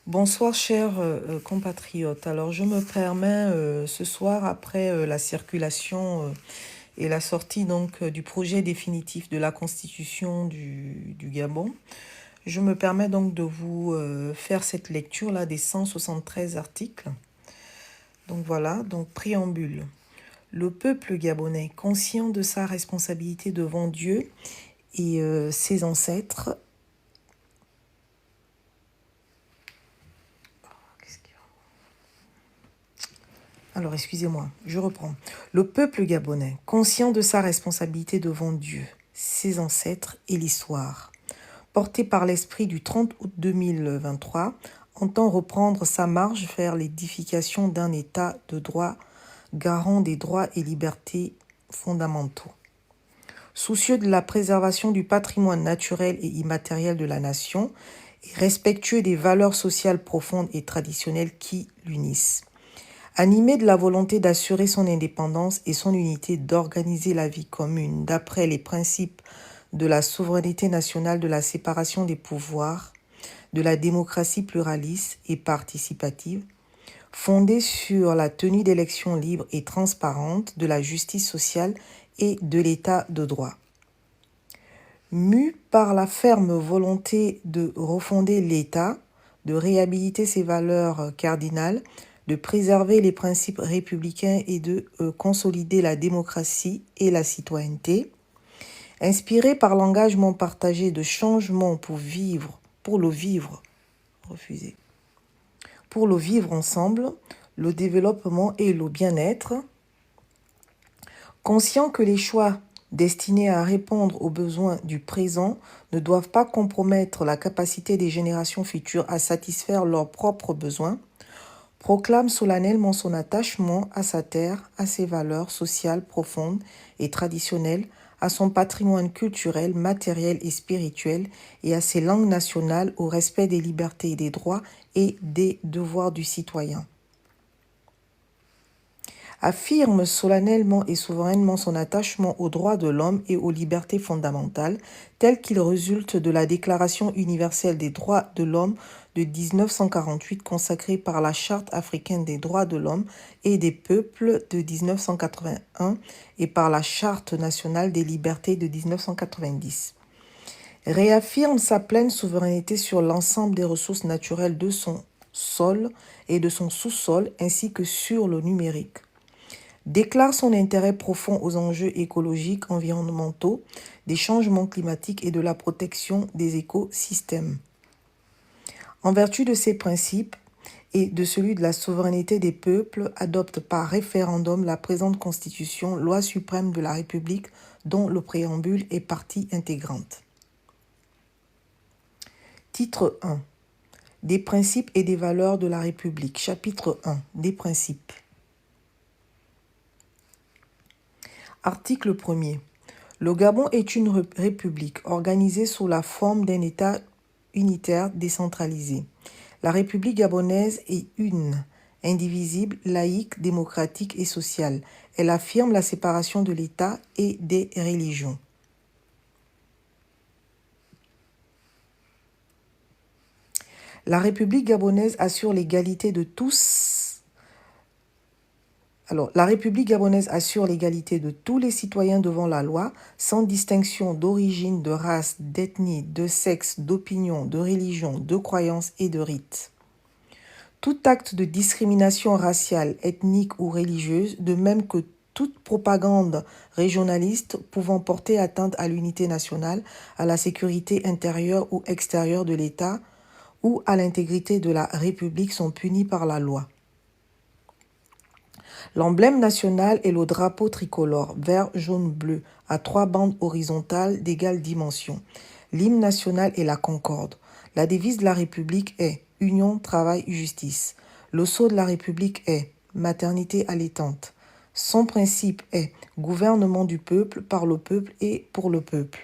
Bonsoir chers compatriotes. Alors je me permets ce soir après la circulation et la sortie du projet définitif de la Constitution du Gabon, je me permets donc de vous faire cette lecture là des 173 articles. Donc voilà, donc préambule. Le peuple gabonais, conscient de sa responsabilité devant Dieu et ses ancêtres, Alors, excusez-moi, je reprends. Le peuple gabonais, conscient de sa responsabilité devant Dieu, ses ancêtres et l'histoire, porté par l'esprit du 30 août 2023, entend reprendre sa marche vers l'édification d'un État de droit garant des droits et libertés fondamentaux. Soucieux de la préservation du patrimoine naturel et immatériel de la nation et respectueux des valeurs sociales profondes et traditionnelles qui l'unissent. Animé de la volonté d'assurer son indépendance et son unité d'organiser la vie commune d'après les principes de la souveraineté nationale, de la séparation des pouvoirs, de la démocratie pluraliste et participative, fondée sur la tenue d'élections libres et transparentes, de la justice sociale et de l'état de droit. Mu par la ferme volonté de refonder l'État, de réhabiliter ses valeurs cardinales, de préserver les principes républicains et de consolider la démocratie et la citoyenneté. Inspiré par l'engagement partagé de changement pour le vivre ensemble, le développement et le bien-être. Conscient que les choix destinés à répondre aux besoins du présent ne doivent pas compromettre la capacité des générations futures à satisfaire leurs propres besoins, proclame solennellement son attachement à sa terre, à ses valeurs sociales profondes et traditionnelles, à son patrimoine culturel, matériel et spirituel, et à ses langues nationales, au respect des libertés et des droits et des devoirs du citoyen. Affirme solennellement et souverainement son attachement aux droits de l'homme et aux libertés fondamentales, tels qu'ils résultent de la Déclaration universelle des droits de l'homme de 1948 consacrée par la Charte africaine des droits de l'homme et des peuples de 1981 et par la Charte nationale des libertés de 1990. Réaffirme sa pleine souveraineté sur l'ensemble des ressources naturelles de son sol et de son sous-sol ainsi que sur le numérique. Déclare son intérêt profond aux enjeux écologiques, environnementaux, des changements climatiques et de la protection des écosystèmes. En vertu de ces principes et de celui de la souveraineté des peuples, adopte par référendum la présente Constitution, loi suprême de la République, dont le préambule est partie intégrante. Titre 1. Des principes et des valeurs de la République. Chapitre 1. Des principes. Article 1er. Le Gabon est une république organisée sous la forme d'un État unitaire décentralisé. La République gabonaise est une, indivisible, laïque, démocratique et sociale. Elle affirme la séparation de l'État et des religions. La République gabonaise assure l'égalité de tous. La République gabonaise assure l'égalité de tous les citoyens devant la loi, sans distinction d'origine, de race, d'ethnie, de sexe, d'opinion, de religion, de croyance et de rite. Tout acte de discrimination raciale, ethnique ou religieuse, de même que toute propagande régionaliste pouvant porter atteinte à l'unité nationale, à la sécurité intérieure ou extérieure de l'État ou à l'intégrité de la République sont punis par la loi. L'emblème national est le drapeau tricolore, vert, jaune, bleu, à 3 bandes horizontales d'égale dimension. L'hymne national est la concorde. La devise de la République est « Union, travail, justice ». Le sceau de la République est « Maternité allaitante ». Son principe est « Gouvernement du peuple, par le peuple et pour le peuple ».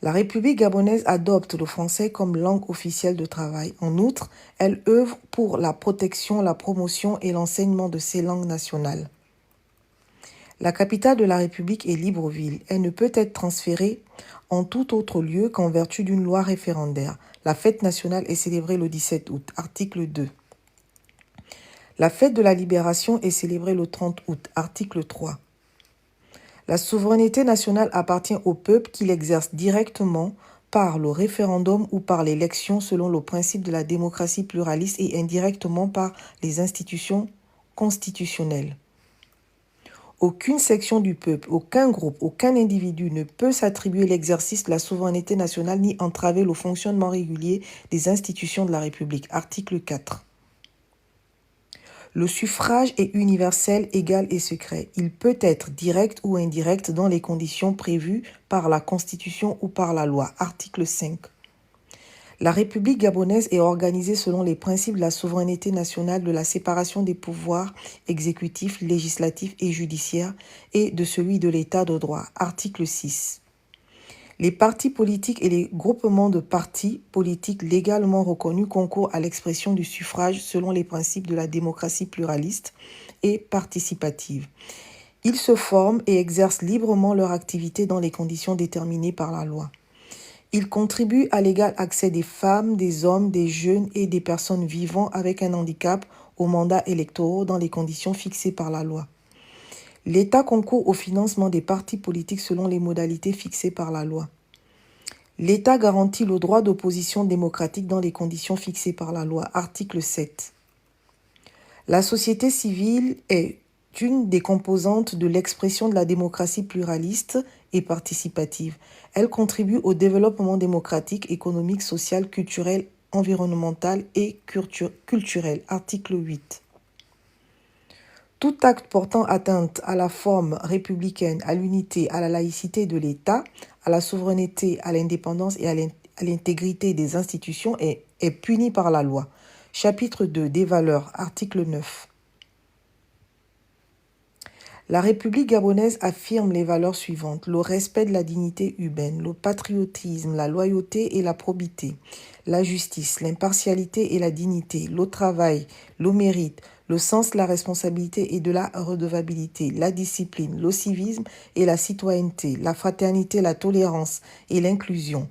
La République gabonaise adopte le français comme langue officielle de travail. En outre, elle œuvre pour la protection, la promotion et l'enseignement de ces langues nationales. La capitale de la République est Libreville. Elle ne peut être transférée en tout autre lieu qu'en vertu d'une loi référendaire. La fête nationale est célébrée le 17 août. Article 2. La fête de la Libération est célébrée le 30 août. Article 3. La souveraineté nationale appartient au peuple qui l'exerce directement par le référendum ou par l'élection selon le principe de la démocratie pluraliste et indirectement par les institutions constitutionnelles. Aucune section du peuple, aucun groupe, aucun individu ne peut s'attribuer l'exercice de la souveraineté nationale ni entraver le fonctionnement régulier des institutions de la République. Article 4. Le suffrage est universel, égal et secret. Il peut être direct ou indirect dans les conditions prévues par la Constitution ou par la loi. Article 5. La République gabonaise est organisée selon les principes de la souveraineté nationale, de la séparation des pouvoirs exécutifs, législatifs et judiciaires et de celui de l'État de droit. Article 6. Les partis politiques et les groupements de partis politiques légalement reconnus concourent à l'expression du suffrage selon les principes de la démocratie pluraliste et participative. Ils se forment et exercent librement leur activité dans les conditions déterminées par la loi. Ils contribuent à l'égal accès des femmes, des hommes, des jeunes et des personnes vivant avec un handicap aux mandats électoraux dans les conditions fixées par la loi. L'État concourt au financement des partis politiques selon les modalités fixées par la loi. L'État garantit le droit d'opposition démocratique dans les conditions fixées par la loi. Article 7. La société civile est une des composantes de l'expression de la démocratie pluraliste et participative. Elle contribue au développement démocratique, économique, social, culturel, environnemental et culturel. Article 8. Tout acte portant atteinte à la forme républicaine, à l'unité, à la laïcité de l'État, à la souveraineté, à l'indépendance et à l'intégrité des institutions est puni par la loi. Chapitre 2. Des valeurs. Article 9. La République gabonaise affirme les valeurs suivantes: le respect de la dignité humaine, le patriotisme, la loyauté et la probité, la justice, l'impartialité et la dignité, le travail, le mérite, le sens de la responsabilité et de la redevabilité, la discipline, le civisme et la citoyenneté, la fraternité, la tolérance et l'inclusion,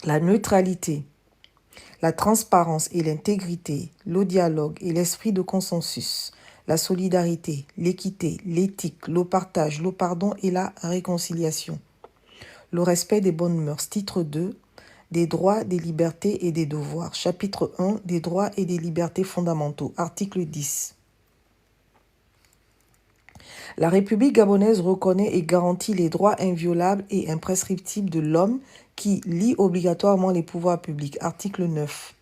la neutralité, la transparence et l'intégrité, le dialogue et l'esprit de consensus, la solidarité, l'équité, l'éthique, le partage, le pardon et la réconciliation. Le respect des bonnes mœurs. Titre 2. Des droits, des libertés et des devoirs. Chapitre 1. Des droits et des libertés fondamentaux. Article 10. La République gabonaise reconnaît et garantit les droits inviolables et imprescriptibles de l'homme qui lient obligatoirement les pouvoirs publics. Article 9.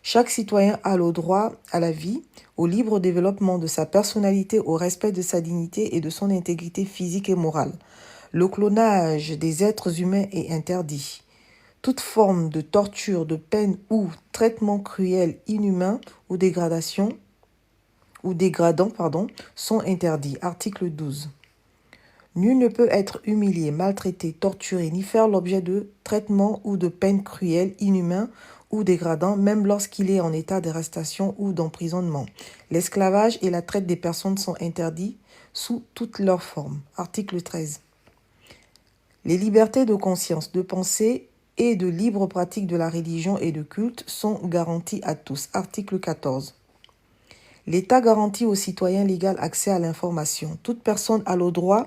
Chaque citoyen a le droit à la vie, au libre développement de sa personnalité, au respect de sa dignité et de son intégrité physique et morale. Le clonage des êtres humains est interdit. Toute forme de torture, de peine ou traitement cruel, inhumain ou dégradant sont interdits. Article 12. Nul ne peut être humilié, maltraité, torturé, ni faire l'objet de traitements ou de peines cruelles, inhumains ou dégradants, même lorsqu'il est en état d'arrestation ou d'emprisonnement. L'esclavage et la traite des personnes sont interdits sous toutes leurs formes. Article 13. Les libertés de conscience, de pensée et de libre pratique de la religion et de culte sont garanties à tous. Article 14. L'État garantit aux citoyens l'égal accès à l'information. Toute personne a le droit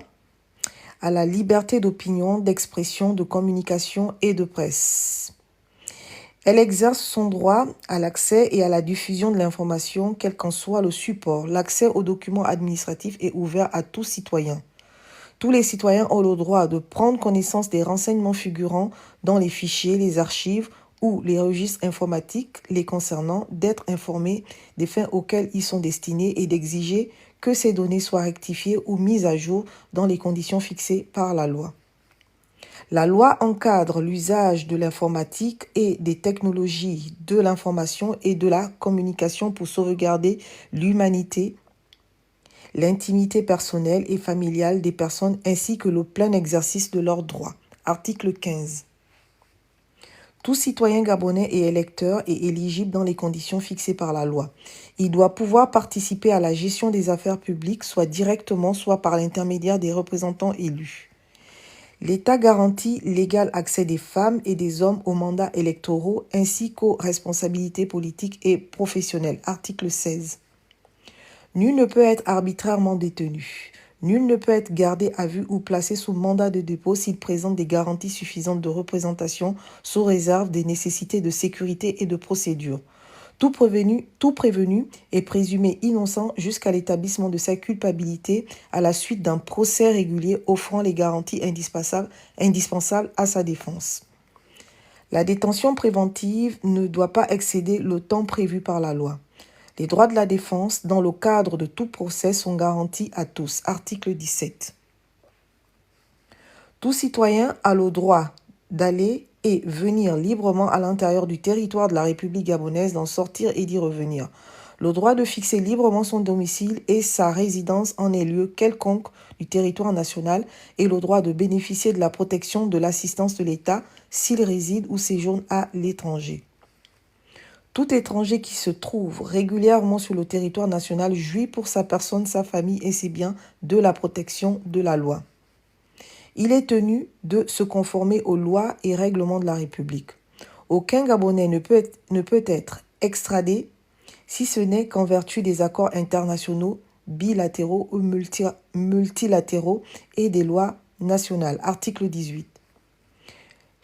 à la liberté d'opinion, d'expression, de communication et de presse. Elle exerce son droit à l'accès et à la diffusion de l'information, quel qu'en soit le support. L'accès aux documents administratifs est ouvert à tout citoyen. Tous les citoyens ont le droit de prendre connaissance des renseignements figurant dans les fichiers, les archives ou les registres informatiques les concernant, d'être informés des fins auxquelles ils sont destinés et d'exiger que ces données soient rectifiées ou mises à jour dans les conditions fixées par la loi. La loi encadre l'usage de l'informatique et des technologies de l'information et de la communication pour sauvegarder l'humanité, l'intimité personnelle et familiale des personnes ainsi que le plein exercice de leurs droits. Article 15. Tout citoyen gabonais est électeur et éligible dans les conditions fixées par la loi. Il doit pouvoir participer à la gestion des affaires publiques, soit directement, soit par l'intermédiaire des représentants élus. L'État garantit l'égal accès des femmes et des hommes aux mandats électoraux ainsi qu'aux responsabilités politiques et professionnelles. Article 16. Nul ne peut être arbitrairement détenu. Nul ne peut être gardé à vue ou placé sous mandat de dépôt s'il présente des garanties suffisantes de représentation sous réserve des nécessités de sécurité et de procédure. Tout prévenu est présumé innocent jusqu'à l'établissement de sa culpabilité à la suite d'un procès régulier offrant les garanties indispensables à sa défense. La détention préventive ne doit pas excéder le temps prévu par la loi. Les droits de la défense, dans le cadre de tout procès, sont garantis à tous. Article 17. Tout citoyen a le droit d'aller et venir librement à l'intérieur du territoire de la République gabonaise, d'en sortir et d'y revenir. Le droit de fixer librement son domicile et sa résidence en un lieu quelconque du territoire national et le droit de bénéficier de la protection de l'assistance de l'État s'il réside ou séjourne à l'étranger. Tout étranger qui se trouve régulièrement sur le territoire national jouit pour sa personne, sa famille et ses biens de la protection de la loi. Il est tenu de se conformer aux lois et règlements de la République. Aucun Gabonais ne peut être extradé si ce n'est qu'en vertu des accords internationaux, bilatéraux ou multilatéraux et des lois nationales. Article 18.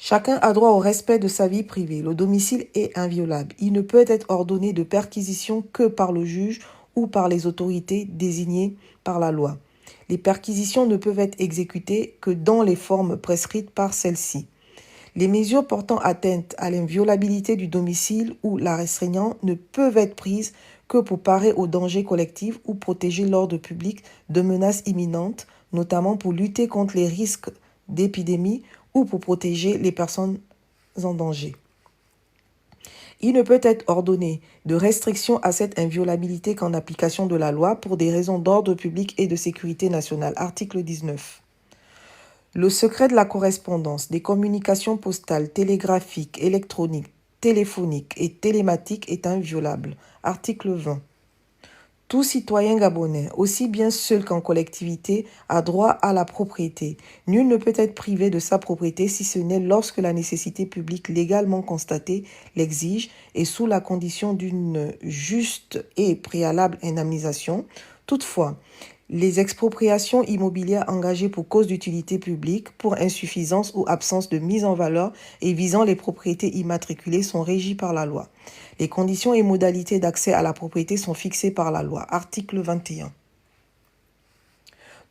Chacun a droit au respect de sa vie privée. Le domicile est inviolable. Il ne peut être ordonné de perquisition que par le juge ou par les autorités désignées par la loi. Les perquisitions ne peuvent être exécutées que dans les formes prescrites par celle-ci. Les mesures portant atteinte à l'inviolabilité du domicile ou la restreignant ne peuvent être prises que pour parer aux dangers collectifs ou protéger l'ordre public de menaces imminentes, notamment pour lutter contre les risques d'épidémie ou pour protéger les personnes en danger. Il ne peut être ordonné de restriction à cette inviolabilité qu'en application de la loi pour des raisons d'ordre public et de sécurité nationale. Article 19. Le secret de la correspondance, des communications postales, télégraphiques, électroniques, téléphoniques et télématiques est inviolable. Article 20. Tout citoyen gabonais, aussi bien seul qu'en collectivité, a droit à la propriété. Nul ne peut être privé de sa propriété si ce n'est lorsque la nécessité publique légalement constatée l'exige et sous la condition d'une juste et préalable indemnisation. Toutefois, les expropriations immobilières engagées pour cause d'utilité publique, pour insuffisance ou absence de mise en valeur et visant les propriétés immatriculées sont régies par la loi. Les conditions et modalités d'accès à la propriété sont fixées par la loi. Article 21.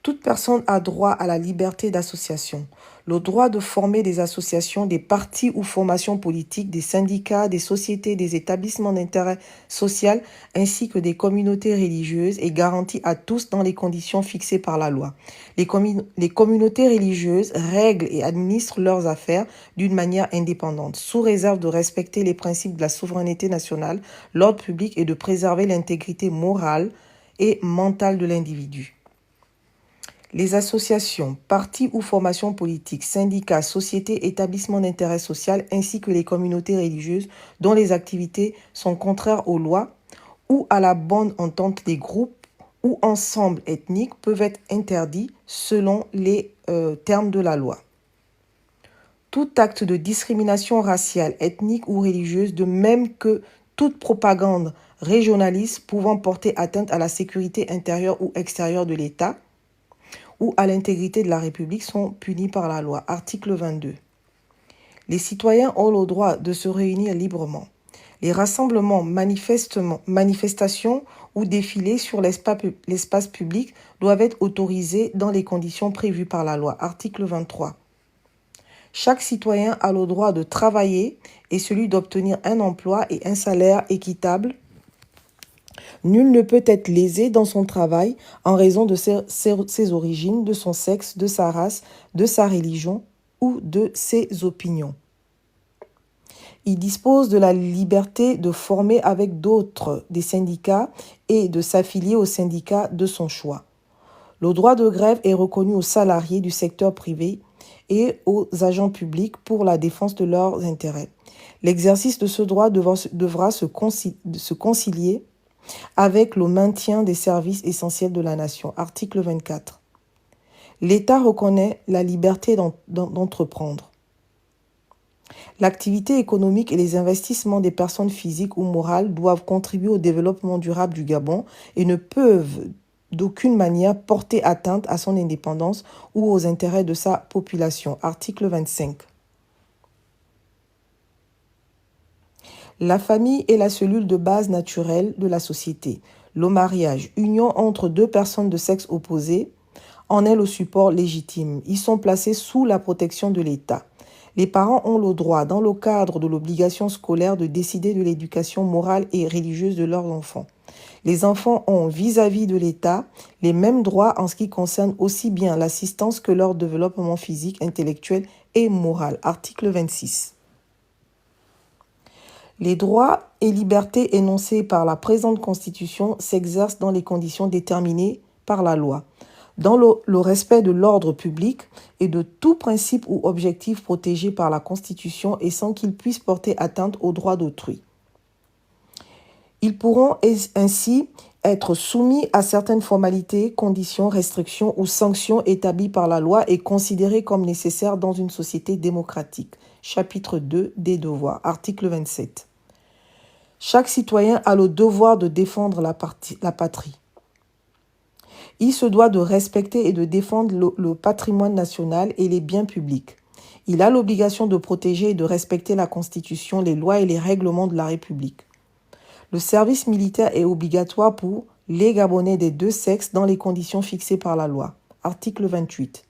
Toute personne a droit à la liberté d'association. Le droit de former des associations, des partis ou formations politiques, des syndicats, des sociétés, des établissements d'intérêt social ainsi que des communautés religieuses est garanti à tous dans les conditions fixées par la loi. Les communautés religieuses règlent et administrent leurs affaires d'une manière indépendante, sous réserve de respecter les principes de la souveraineté nationale, l'ordre public et de préserver l'intégrité morale et mentale de l'individu. Les associations, partis ou formations politiques, syndicats, sociétés, établissements d'intérêt social ainsi que les communautés religieuses dont les activités sont contraires aux lois ou à la bonne entente des groupes ou ensembles ethniques peuvent être interdits selon les termes de la loi. Tout acte de discrimination raciale, ethnique ou religieuse, de même que toute propagande régionaliste pouvant porter atteinte à la sécurité intérieure ou extérieure de l'État, ou à l'intégrité de la République sont punis par la loi. Article 22. Les citoyens ont le droit de se réunir librement. Les rassemblements, manifestations ou défilés sur l'espace public doivent être autorisés dans les conditions prévues par la loi. Article 23. Chaque citoyen a le droit de travailler et celui d'obtenir un emploi et un salaire équitable. Nul ne peut être lésé dans son travail en raison de ses origines, de son sexe, de sa race, de sa religion ou de ses opinions. Il dispose de la liberté de former avec d'autres des syndicats et de s'affilier au syndicat de son choix. Le droit de grève est reconnu aux salariés du secteur privé et aux agents publics pour la défense de leurs intérêts. L'exercice de ce droit devra se concilier avec le maintien des services essentiels de la nation. Article 24. L'État reconnaît la liberté d'entreprendre. L'activité économique et les investissements des personnes physiques ou morales doivent contribuer au développement durable du Gabon et ne peuvent d'aucune manière porter atteinte à son indépendance ou aux intérêts de sa population. Article 25. La famille est la cellule de base naturelle de la société. Le mariage, union entre deux personnes de sexe opposé, en est le support légitime. Ils sont placés sous la protection de l'État. Les parents ont le droit, dans le cadre de l'obligation scolaire, de décider de l'éducation morale et religieuse de leurs enfants. Les enfants ont, vis-à-vis de l'État, les mêmes droits en ce qui concerne aussi bien l'assistance que leur développement physique, intellectuel et moral. Article 26. Les droits et libertés énoncés par la présente Constitution s'exercent dans les conditions déterminées par la loi, dans le respect de l'ordre public et de tout principe ou objectif protégé par la Constitution et sans qu'ils puissent porter atteinte aux droits d'autrui. Ils pourront ainsi être soumis à certaines formalités, conditions, restrictions ou sanctions établies par la loi et considérées comme nécessaires dans une société démocratique. Chapitre 2 des devoirs. Article 27. Chaque citoyen a le devoir de défendre la patrie. Il se doit de respecter et de défendre le patrimoine national et les biens publics. Il a l'obligation de protéger et de respecter la Constitution, les lois et les règlements de la République. Le service militaire est obligatoire pour les Gabonais des deux sexes dans les conditions fixées par la loi. Article 28.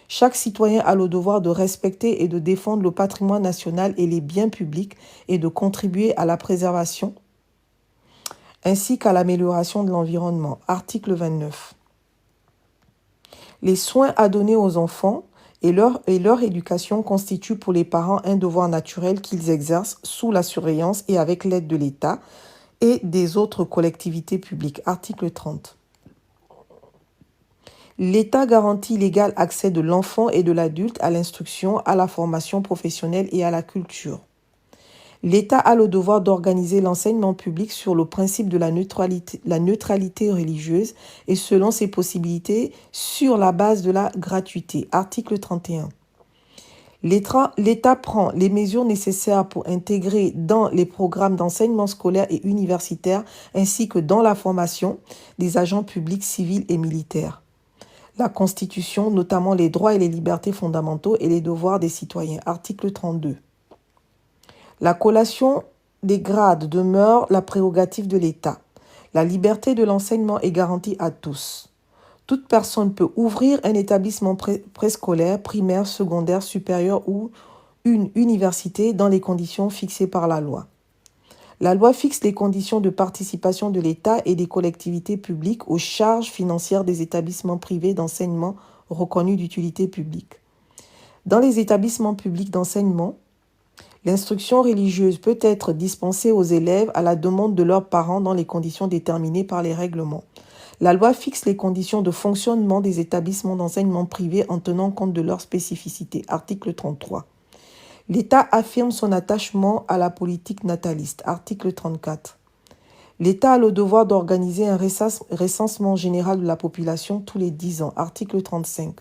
Chaque citoyen a le devoir de respecter et de défendre le patrimoine national et les biens publics et de contribuer à la préservation ainsi qu'à l'amélioration de l'environnement. Article 29. Les soins à donner aux enfants et leur éducation constituent pour les parents un devoir naturel qu'ils exercent sous la surveillance et avec l'aide de l'État et des autres collectivités publiques. Article 30. L'État garantit l'égal accès de l'enfant et de l'adulte à l'instruction, à la formation professionnelle et à la culture. L'État a le devoir d'organiser l'enseignement public sur le principe de la neutralité religieuse et selon ses possibilités sur la base de la gratuité. Article 31. L'État prend les mesures nécessaires pour intégrer dans les programmes d'enseignement scolaire et universitaire ainsi que dans la formation des agents publics civils et militaires. La Constitution, notamment les droits et les libertés fondamentaux et les devoirs des citoyens. Article 32. La collation des grades demeure la prérogative de l'État. La liberté de l'enseignement est garantie à tous. Toute personne peut ouvrir un établissement préscolaire, primaire, secondaire, supérieur ou une université dans les conditions fixées par la loi. La loi fixe les conditions de participation de l'État et des collectivités publiques aux charges financières des établissements privés d'enseignement reconnus d'utilité publique. Dans les établissements publics d'enseignement, l'instruction religieuse peut être dispensée aux élèves à la demande de leurs parents dans les conditions déterminées par les règlements. La loi fixe les conditions de fonctionnement des établissements d'enseignement privés en tenant compte de leurs spécificités. Article 33. L'État affirme son attachement à la politique nataliste. Article 34. L'État a le devoir d'organiser un recensement général de la population tous les 10 ans. Article 35.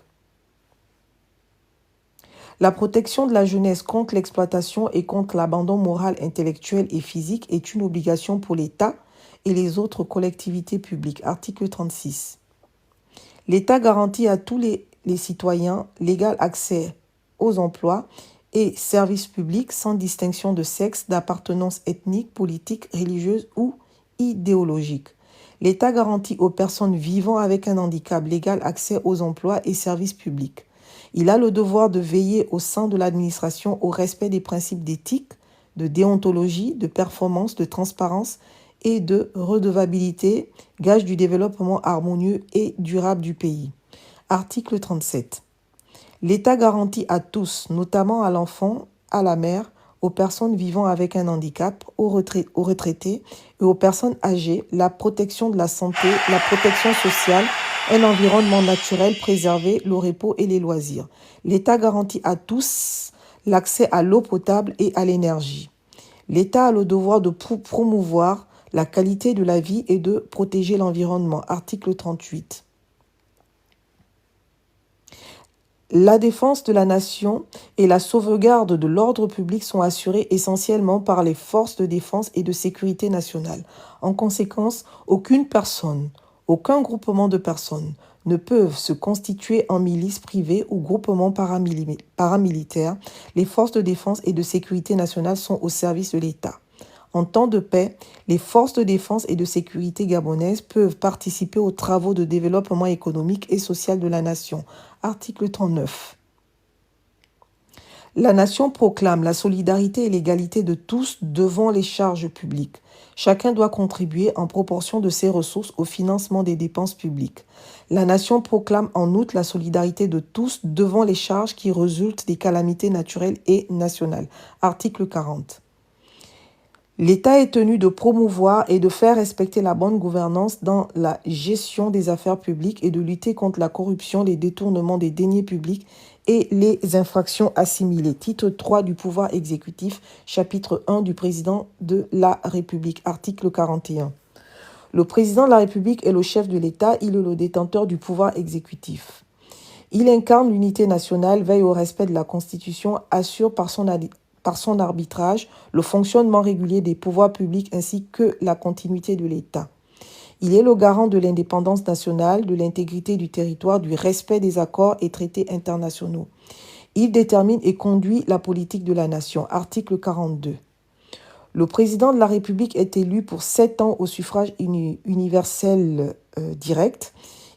La protection de la jeunesse contre l'exploitation et contre l'abandon moral, intellectuel et physique est une obligation pour l'État et les autres collectivités publiques. Article 36. L'État garantit à tous les citoyens l'égal accès aux emplois et services publics sans distinction de sexe, d'appartenance ethnique, politique, religieuse ou idéologique. L'État garantit aux personnes vivant avec un handicap l'égal accès aux emplois et services publics. Il a le devoir de veiller au sein de l'administration au respect des principes d'éthique, de déontologie, de performance, de transparence et de redevabilité, gage du développement harmonieux et durable du pays. Article 37. L'État garantit à tous, notamment à l'enfant, à la mère, aux personnes vivant avec un handicap, aux retraités et aux personnes âgées, la protection de la santé, la protection sociale un environnement naturel préservé, le repos et les loisirs. L'État garantit à tous l'accès à l'eau potable et à l'énergie. L'État a le devoir de promouvoir la qualité de la vie et de protéger l'environnement. Article 38. La défense de la nation et la sauvegarde de l'ordre public sont assurées essentiellement par les forces de défense et de sécurité nationale. En conséquence, aucune personne, aucun groupement de personnes ne peuvent se constituer en milice privée ou groupement paramilitaire. Les forces de défense et de sécurité nationale sont au service de l'État. En temps de paix, les forces de défense et de sécurité gabonaises peuvent participer aux travaux de développement économique et social de la nation. Article 39. La nation proclame la solidarité et l'égalité de tous devant les charges publiques. Chacun doit contribuer en proportion de ses ressources au financement des dépenses publiques. La nation proclame en outre la solidarité de tous devant les charges qui résultent des calamités naturelles et nationales. Article 40. L'État est tenu de promouvoir et de faire respecter la bonne gouvernance dans la gestion des affaires publiques et de lutter contre la corruption, les détournements des deniers publics et les infractions assimilées. Titre 3 du pouvoir exécutif, chapitre 1 du président de la République, article 41. Le président de la République est le chef de l'État, il est le détenteur du pouvoir exécutif. Il incarne l'unité nationale, veille au respect de la Constitution, assure par son arbitrage le fonctionnement régulier des pouvoirs publics ainsi que la continuité de l'État. Il est le garant de l'indépendance nationale, de l'intégrité du territoire, du respect des accords et traités internationaux. Il détermine et conduit la politique de la nation. Article 42. Le président de la République est élu pour 7 ans au suffrage universel direct.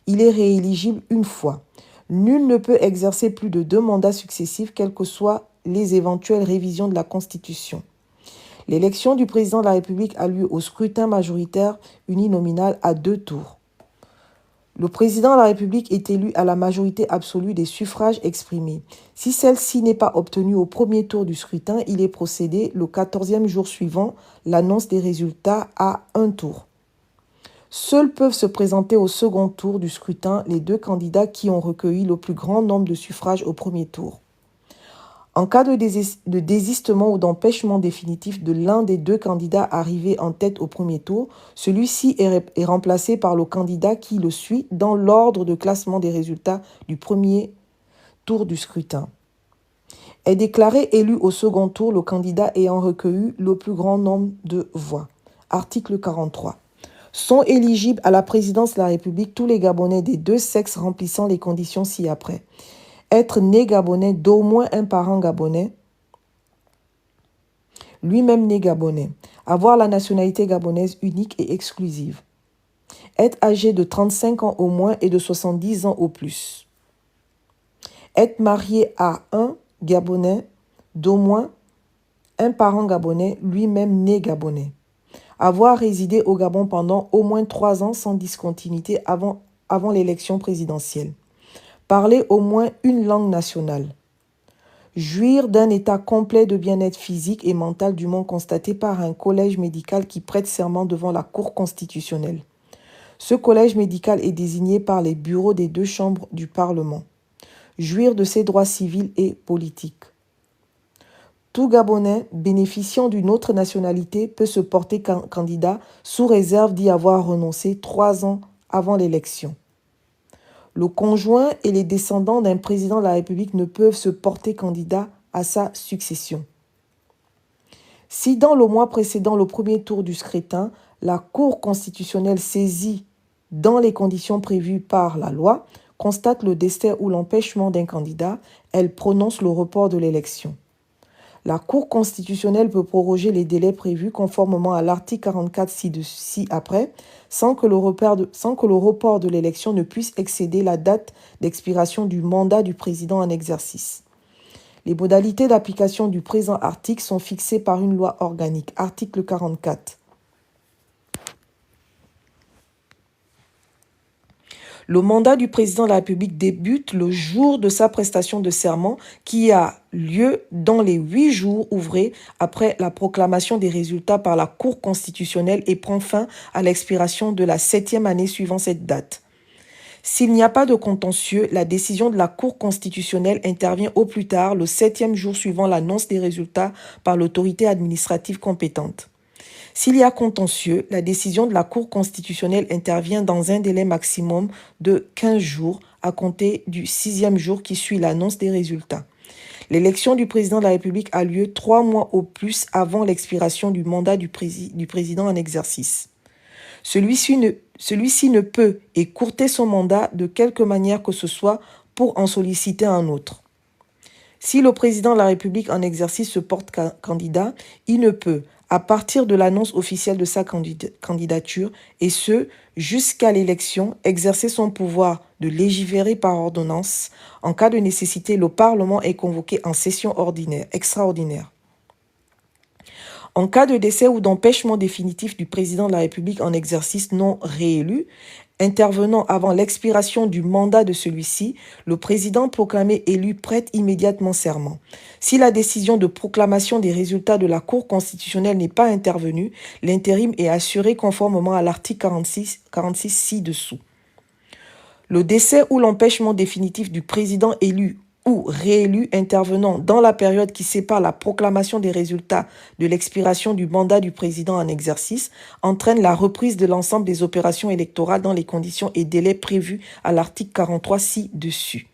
Il est rééligible une fois. Nul ne peut exercer plus de 2 mandats successifs, quelles que soient les éventuelles révisions de la Constitution. L'élection du président de la République a lieu au scrutin majoritaire uninominal à 2 tours. Le président de la République est élu à la majorité absolue des suffrages exprimés. Si celle-ci n'est pas obtenue au premier tour du scrutin, il est procédé le 14e jour suivant l'annonce des résultats à 1 tour. Seuls peuvent se présenter au second tour du scrutin les 2 candidats qui ont recueilli le plus grand nombre de suffrages au premier tour. En cas de désistement ou d'empêchement définitif de l'un des 2 candidats arrivés en tête au premier tour, celui-ci est remplacé par le candidat qui le suit dans l'ordre de classement des résultats du premier tour du scrutin. Est déclaré élu au second tour le candidat ayant recueilli le plus grand nombre de voix. Article 43. Sont éligibles à la présidence de la République tous les Gabonais des 2 sexes remplissant les conditions ci-après. Être né gabonais d'au moins un parent gabonais, lui-même né gabonais. Avoir la nationalité gabonaise unique et exclusive. Être âgé de 35 ans au moins et de 70 ans au plus. Être marié à un Gabonais d'au moins un parent gabonais, lui-même né gabonais. Avoir résidé au Gabon pendant au moins 3 ans sans discontinuité avant l'élection présidentielle. Parler au moins une langue nationale. Jouir d'un état complet de bien-être physique et mental dûment constaté par un collège médical qui prête serment devant la Cour constitutionnelle. Ce collège médical est désigné par les bureaux des 2 chambres du Parlement. Jouir de ses droits civils et politiques. Tout Gabonais bénéficiant d'une autre nationalité peut se porter candidat sous réserve d'y avoir renoncé 3 ans avant l'élection. Le conjoint et les descendants d'un président de la République ne peuvent se porter candidat à sa succession. Si dans le mois précédant le premier tour du scrutin, la Cour constitutionnelle saisie dans les conditions prévues par la loi constate le décès ou l'empêchement d'un candidat, elle prononce le report de l'élection. La Cour constitutionnelle peut proroger les délais prévus conformément à l'article 44 ci-après, sans que le report de l'élection ne puisse excéder la date d'expiration du mandat du président en exercice. Les modalités d'application du présent article sont fixées par une loi organique. Article 44. Le mandat du président de la République débute le jour de sa prestation de serment qui a lieu dans les 8 jours ouvrés après la proclamation des résultats par la Cour constitutionnelle et prend fin à l'expiration de la 7e année suivant cette date. S'il n'y a pas de contentieux, la décision de la Cour constitutionnelle intervient au plus tard le 7e jour suivant l'annonce des résultats par l'autorité administrative compétente. S'il y a contentieux, la décision de la Cour constitutionnelle intervient dans un délai maximum de 15 jours à compter du 6e jour qui suit l'annonce des résultats. L'élection du président de la République a lieu 3 mois au plus avant l'expiration du mandat du président en exercice. Celui-ci ne peut écourter son mandat de quelque manière que ce soit pour en solliciter un autre. Si le président de la République en exercice se porte candidat, il ne peut, à partir de l'annonce officielle de sa candidature, et ce, jusqu'à l'élection, exercer son pouvoir de légiférer par ordonnance. En cas de nécessité, le Parlement est convoqué en session extraordinaire. En cas de décès ou d'empêchement définitif du président de la République en exercice non réélu, intervenant avant l'expiration du mandat de celui-ci, le président proclamé élu prête immédiatement serment. Si la décision de proclamation des résultats de la Cour constitutionnelle n'est pas intervenue, l'intérim est assuré conformément à l'article 46 ci-dessous. Le décès ou l'empêchement définitif du président élu ou réélu intervenant dans la période qui sépare la proclamation des résultats de l'expiration du mandat du président en exercice entraîne la reprise de l'ensemble des opérations électorales dans les conditions et délais prévus à l'article 43 ci-dessus.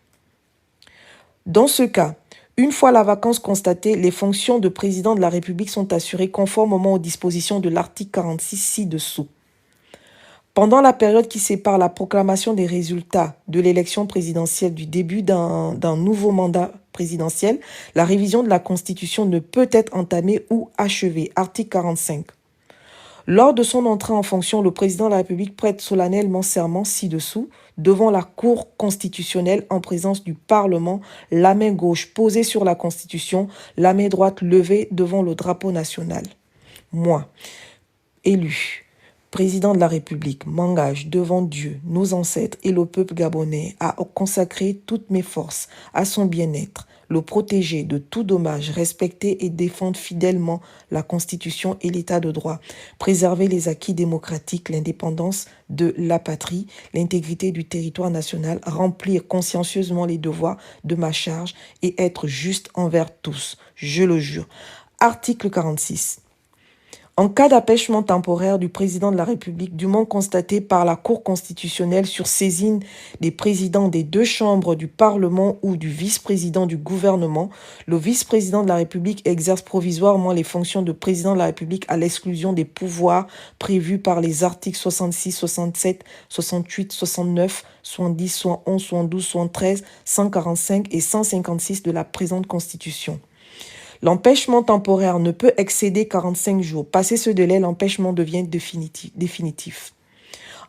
Dans ce cas, une fois la vacance constatée, les fonctions de président de la République sont assurées conformément aux dispositions de l'article 46 ci-dessous. Pendant la période qui sépare la proclamation des résultats de l'élection présidentielle du début d'un nouveau mandat présidentiel, la révision de la Constitution ne peut être entamée ou achevée. Article 45. Lors de son entrée en fonction, le président de la République prête solennellement serment ci-dessous devant la Cour constitutionnelle en présence du Parlement, la main gauche posée sur la Constitution, la main droite levée devant le drapeau national. Moi, élu, président de la République, m'engage devant Dieu, nos ancêtres et le peuple gabonais à consacrer toutes mes forces à son bien-être, le protéger de tout dommage, respecter et défendre fidèlement la Constitution et l'État de droit, préserver les acquis démocratiques, l'indépendance de la patrie, l'intégrité du territoire national, remplir consciencieusement les devoirs de ma charge et être juste envers tous. Je le jure. Article 46. En cas d'empêchement temporaire du président de la République, dûment constaté par la Cour constitutionnelle sur saisine des présidents des deux chambres du Parlement ou du vice-président du gouvernement, le vice-président de la République exerce provisoirement les fonctions de président de la République à l'exclusion des pouvoirs prévus par les articles 66, 67, 68, 69, 70, 71, 72, 73, 145 et 156 de la présente Constitution. L'empêchement temporaire ne peut excéder 45 jours. Passé ce délai, l'empêchement devient définitif.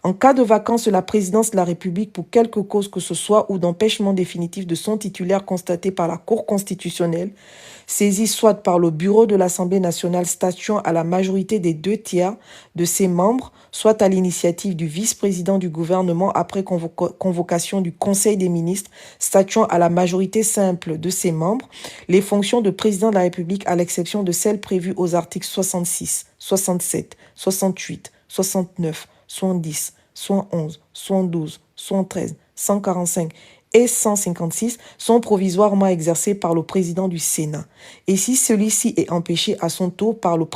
En cas de vacance de la présidence de la République pour quelque cause que ce soit ou d'empêchement définitif de son titulaire constaté par la Cour constitutionnelle, saisi soit par le bureau de l'Assemblée nationale statuant à la majorité des 2/3 de ses membres, soit à l'initiative du vice-président du gouvernement après convocation du Conseil des ministres statuant à la majorité simple de ses membres, les fonctions de président de la République à l'exception de celles prévues aux articles 66, 67, 68, 69, 70, 71, 72, 73, 145 et 156 sont provisoirement exercées par le président du Sénat. Et si celui-ci est empêché à son tour par le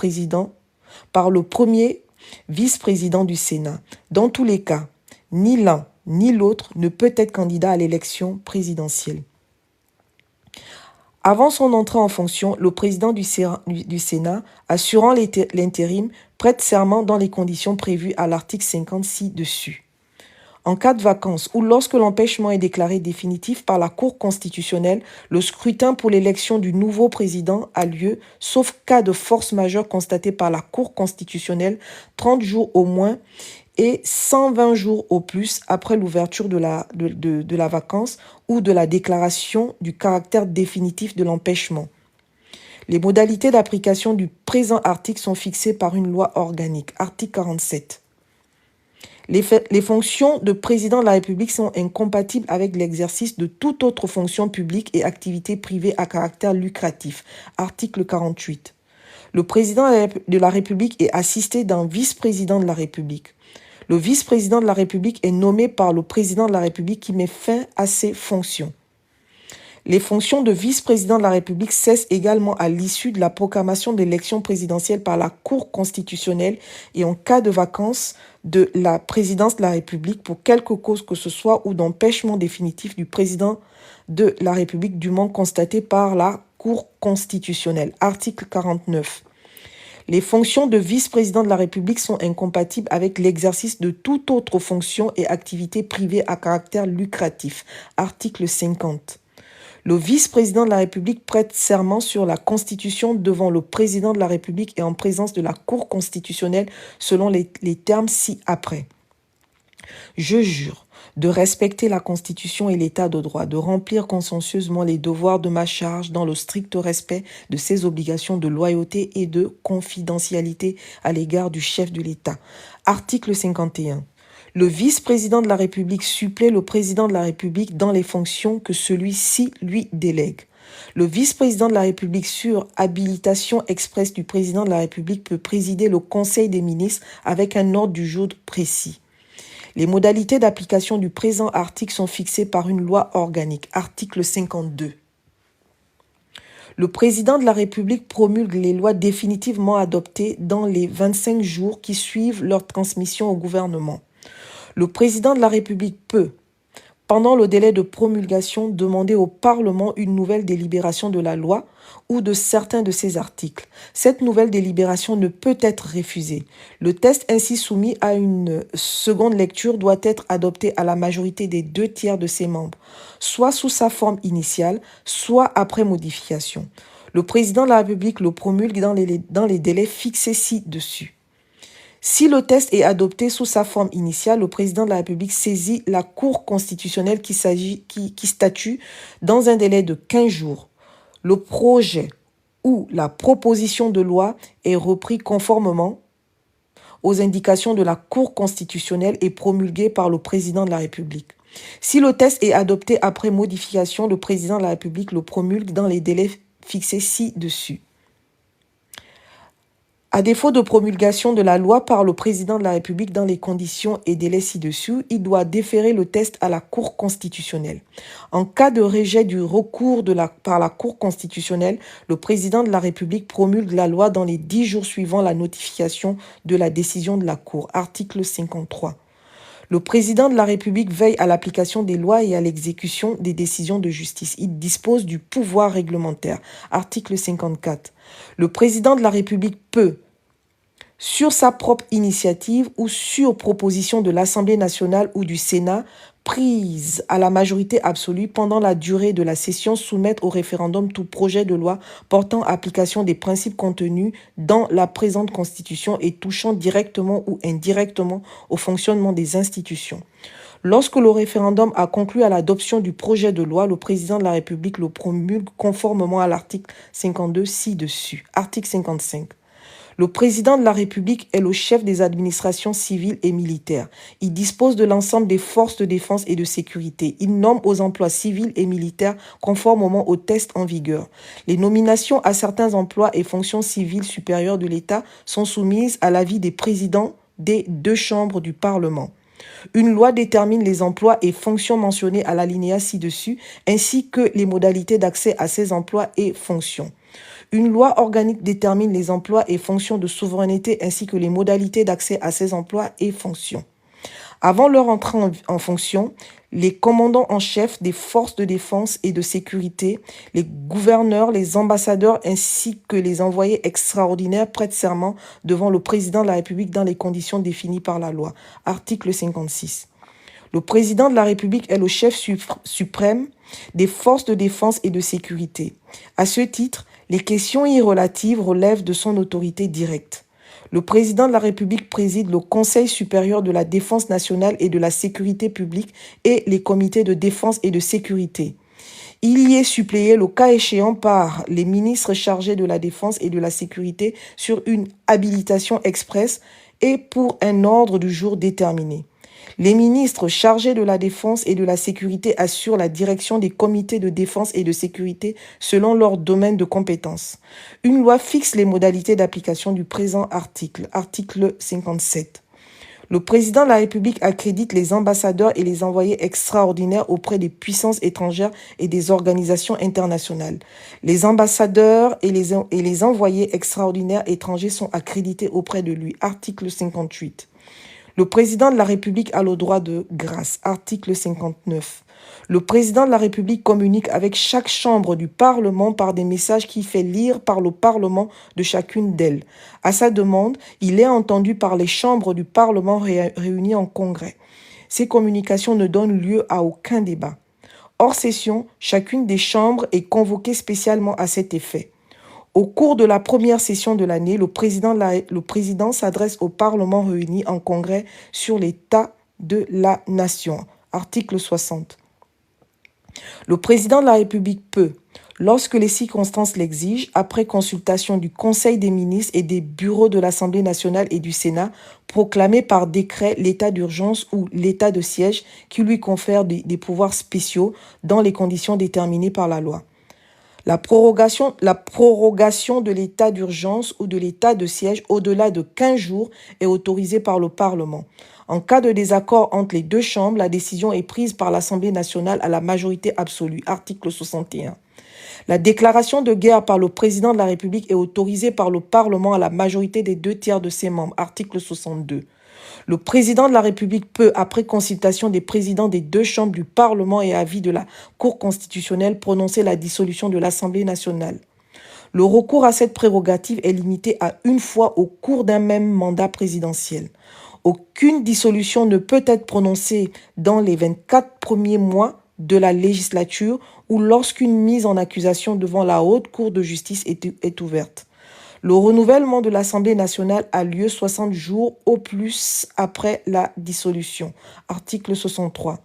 premier vice-président du Sénat. Dans tous les cas, ni l'un ni l'autre ne peut être candidat à l'élection présidentielle. Avant son entrée en fonction, le président du Sénat, assurant l'intérim, prête serment dans les conditions prévues à l'article 50 ci-dessus. En cas de vacance ou lorsque l'empêchement est déclaré définitif par la Cour constitutionnelle, le scrutin pour l'élection du nouveau président a lieu, sauf cas de force majeure constaté par la Cour constitutionnelle, 30 jours au moins et 120 jours au plus après l'ouverture de la vacance ou de la déclaration du caractère définitif de l'empêchement. Les modalités d'application du présent article sont fixées par une loi organique. Article 47. Les fonctions de président de la République sont incompatibles avec l'exercice de toute autre fonction publique et activité privée à caractère lucratif. Article 48. Le président de la République est assisté d'un vice-président de la République. Le vice-président de la République est nommé par le président de la République qui met fin à ses fonctions. Les fonctions de vice-président de la République cessent également à l'issue de la proclamation d'élection présidentielle par la Cour constitutionnelle et en cas de vacance de la présidence de la République pour quelque cause que ce soit ou d'empêchement définitif du président de la République du manque constaté par la Cour constitutionnelle. Article 49. Les fonctions de vice-président de la République sont incompatibles avec l'exercice de toute autre fonction et activité privée à caractère lucratif. Article 50. Le vice-président de la République prête serment sur la Constitution devant le président de la République et en présence de la Cour constitutionnelle selon les termes ci-après. Je jure de respecter la Constitution et l'État de droit, de remplir consciencieusement les devoirs de ma charge dans le strict respect de ses obligations de loyauté et de confidentialité à l'égard du chef de l'État. Article 51. Le vice-président de la République supplée le président de la République dans les fonctions que celui-ci lui délègue. Le vice-président de la République, sur habilitation expresse du président de la République, peut présider le Conseil des ministres avec un ordre du jour précis. Les modalités d'application du présent article sont fixées par une loi organique. Article 52. Le président de la République promulgue les lois définitivement adoptées dans les 25 jours qui suivent leur transmission au gouvernement. Le président de la République peut, pendant le délai de promulgation, demander au Parlement une nouvelle délibération de la loi ou de certains de ses articles. Cette nouvelle délibération ne peut être refusée. Le texte ainsi soumis à une seconde lecture doit être adopté à la majorité des 2/3 de ses membres, soit sous sa forme initiale, soit après modification. Le président de la République le promulgue dans les délais fixés ci-dessus. Si le texte est adopté sous sa forme initiale, le président de la République saisit la Cour constitutionnelle qui statue dans un délai de 15 jours. Le projet ou la proposition de loi est repris conformément aux indications de la Cour constitutionnelle et promulgué par le président de la République. Si le texte est adopté après modification, le président de la République le promulgue dans les délais fixés ci-dessus. À défaut de promulgation de la loi par le président de la République dans les conditions et délais ci-dessus, il doit déférer le texte à la Cour constitutionnelle. En cas de rejet du recours par la Cour constitutionnelle, le président de la République promulgue la loi dans les 10 jours suivant la notification de la décision de la Cour. Article 53. Le président de la République veille à l'application des lois et à l'exécution des décisions de justice. Il dispose du pouvoir réglementaire. Article 54. Le président de la République peut, sur sa propre initiative ou sur proposition de l'Assemblée nationale ou du Sénat, prise à la majorité absolue pendant la durée de la session, soumettre au référendum tout projet de loi portant application des principes contenus dans la présente Constitution et touchant directement ou indirectement au fonctionnement des institutions. Lorsque le référendum a conclu à l'adoption du projet de loi, le président de la République le promulgue conformément à l'article 52 ci-dessus. Article 55. Le président de la République est le chef des administrations civiles et militaires. Il dispose de l'ensemble des forces de défense et de sécurité. Il nomme aux emplois civils et militaires conformément aux textes en vigueur. Les nominations à certains emplois et fonctions civiles supérieures de l'État sont soumises à l'avis des présidents des 2 chambres du Parlement. Une loi détermine les emplois et fonctions mentionnés à l'alinéa ci-dessus, ainsi que les modalités d'accès à ces emplois et fonctions. Une loi organique détermine les emplois et fonctions de souveraineté ainsi que les modalités d'accès à ces emplois et fonctions. Avant leur entrée en fonction, les commandants en chef des forces de défense et de sécurité, les gouverneurs, les ambassadeurs ainsi que les envoyés extraordinaires prêtent serment devant le président de la République dans les conditions définies par la loi. Article 56. Le président de la République est le chef suprême des forces de défense et de sécurité. À ce titre, les questions y relatives relèvent de son autorité directe. Le président de la République préside le Conseil supérieur de la défense nationale et de la sécurité publique et les comités de défense et de sécurité. Il y est suppléé, le cas échéant, par les ministres chargés de la défense et de la sécurité sur une habilitation expresse et pour un ordre du jour déterminé. Les ministres chargés de la défense et de la sécurité assurent la direction des comités de défense et de sécurité selon leur domaine de compétence. Une loi fixe les modalités d'application du présent article. Article 57. Le président de la République accrédite les ambassadeurs et les envoyés extraordinaires auprès des puissances étrangères et des organisations internationales. Les ambassadeurs et les envoyés extraordinaires étrangers sont accrédités auprès de lui. Article 58. Le président de la République a le droit de grâce. Article 59. Le président de la République communique avec chaque chambre du Parlement par des messages qu'il fait lire par le Parlement de chacune d'elles. À sa demande, il est entendu par les chambres du Parlement réunies en congrès. Ces communications ne donnent lieu à aucun débat. Hors session, chacune des chambres est convoquée spécialement à cet effet. Au cours de la première session de l'année, le président s'adresse au Parlement réuni en congrès sur l'état de la nation. Article 60. Le président de la République peut, lorsque les circonstances l'exigent, après consultation du Conseil des ministres et des bureaux de l'Assemblée nationale et du Sénat, proclamer par décret l'état d'urgence ou l'état de siège qui lui confère des pouvoirs spéciaux dans les conditions déterminées par la loi. La prorogation de l'état d'urgence ou de l'état de siège au-delà de 15 jours est autorisée par le Parlement. En cas de désaccord entre les deux chambres, la décision est prise par l'Assemblée nationale à la majorité absolue. Article 61. La déclaration de guerre par le président de la République est autorisée par le Parlement à la majorité des 2/3 de ses membres. Article 62. Le président de la République peut, après consultation des présidents des deux chambres du Parlement et avis de la Cour constitutionnelle, prononcer la dissolution de l'Assemblée nationale. Le recours à cette prérogative est limité à une fois au cours d'un même mandat présidentiel. Aucune dissolution ne peut être prononcée dans les 24 premiers mois de la législature ou lorsqu'une mise en accusation devant la Haute Cour de justice est ouverte. Le renouvellement de l'Assemblée nationale a lieu 60 jours au plus après la dissolution. Article 63.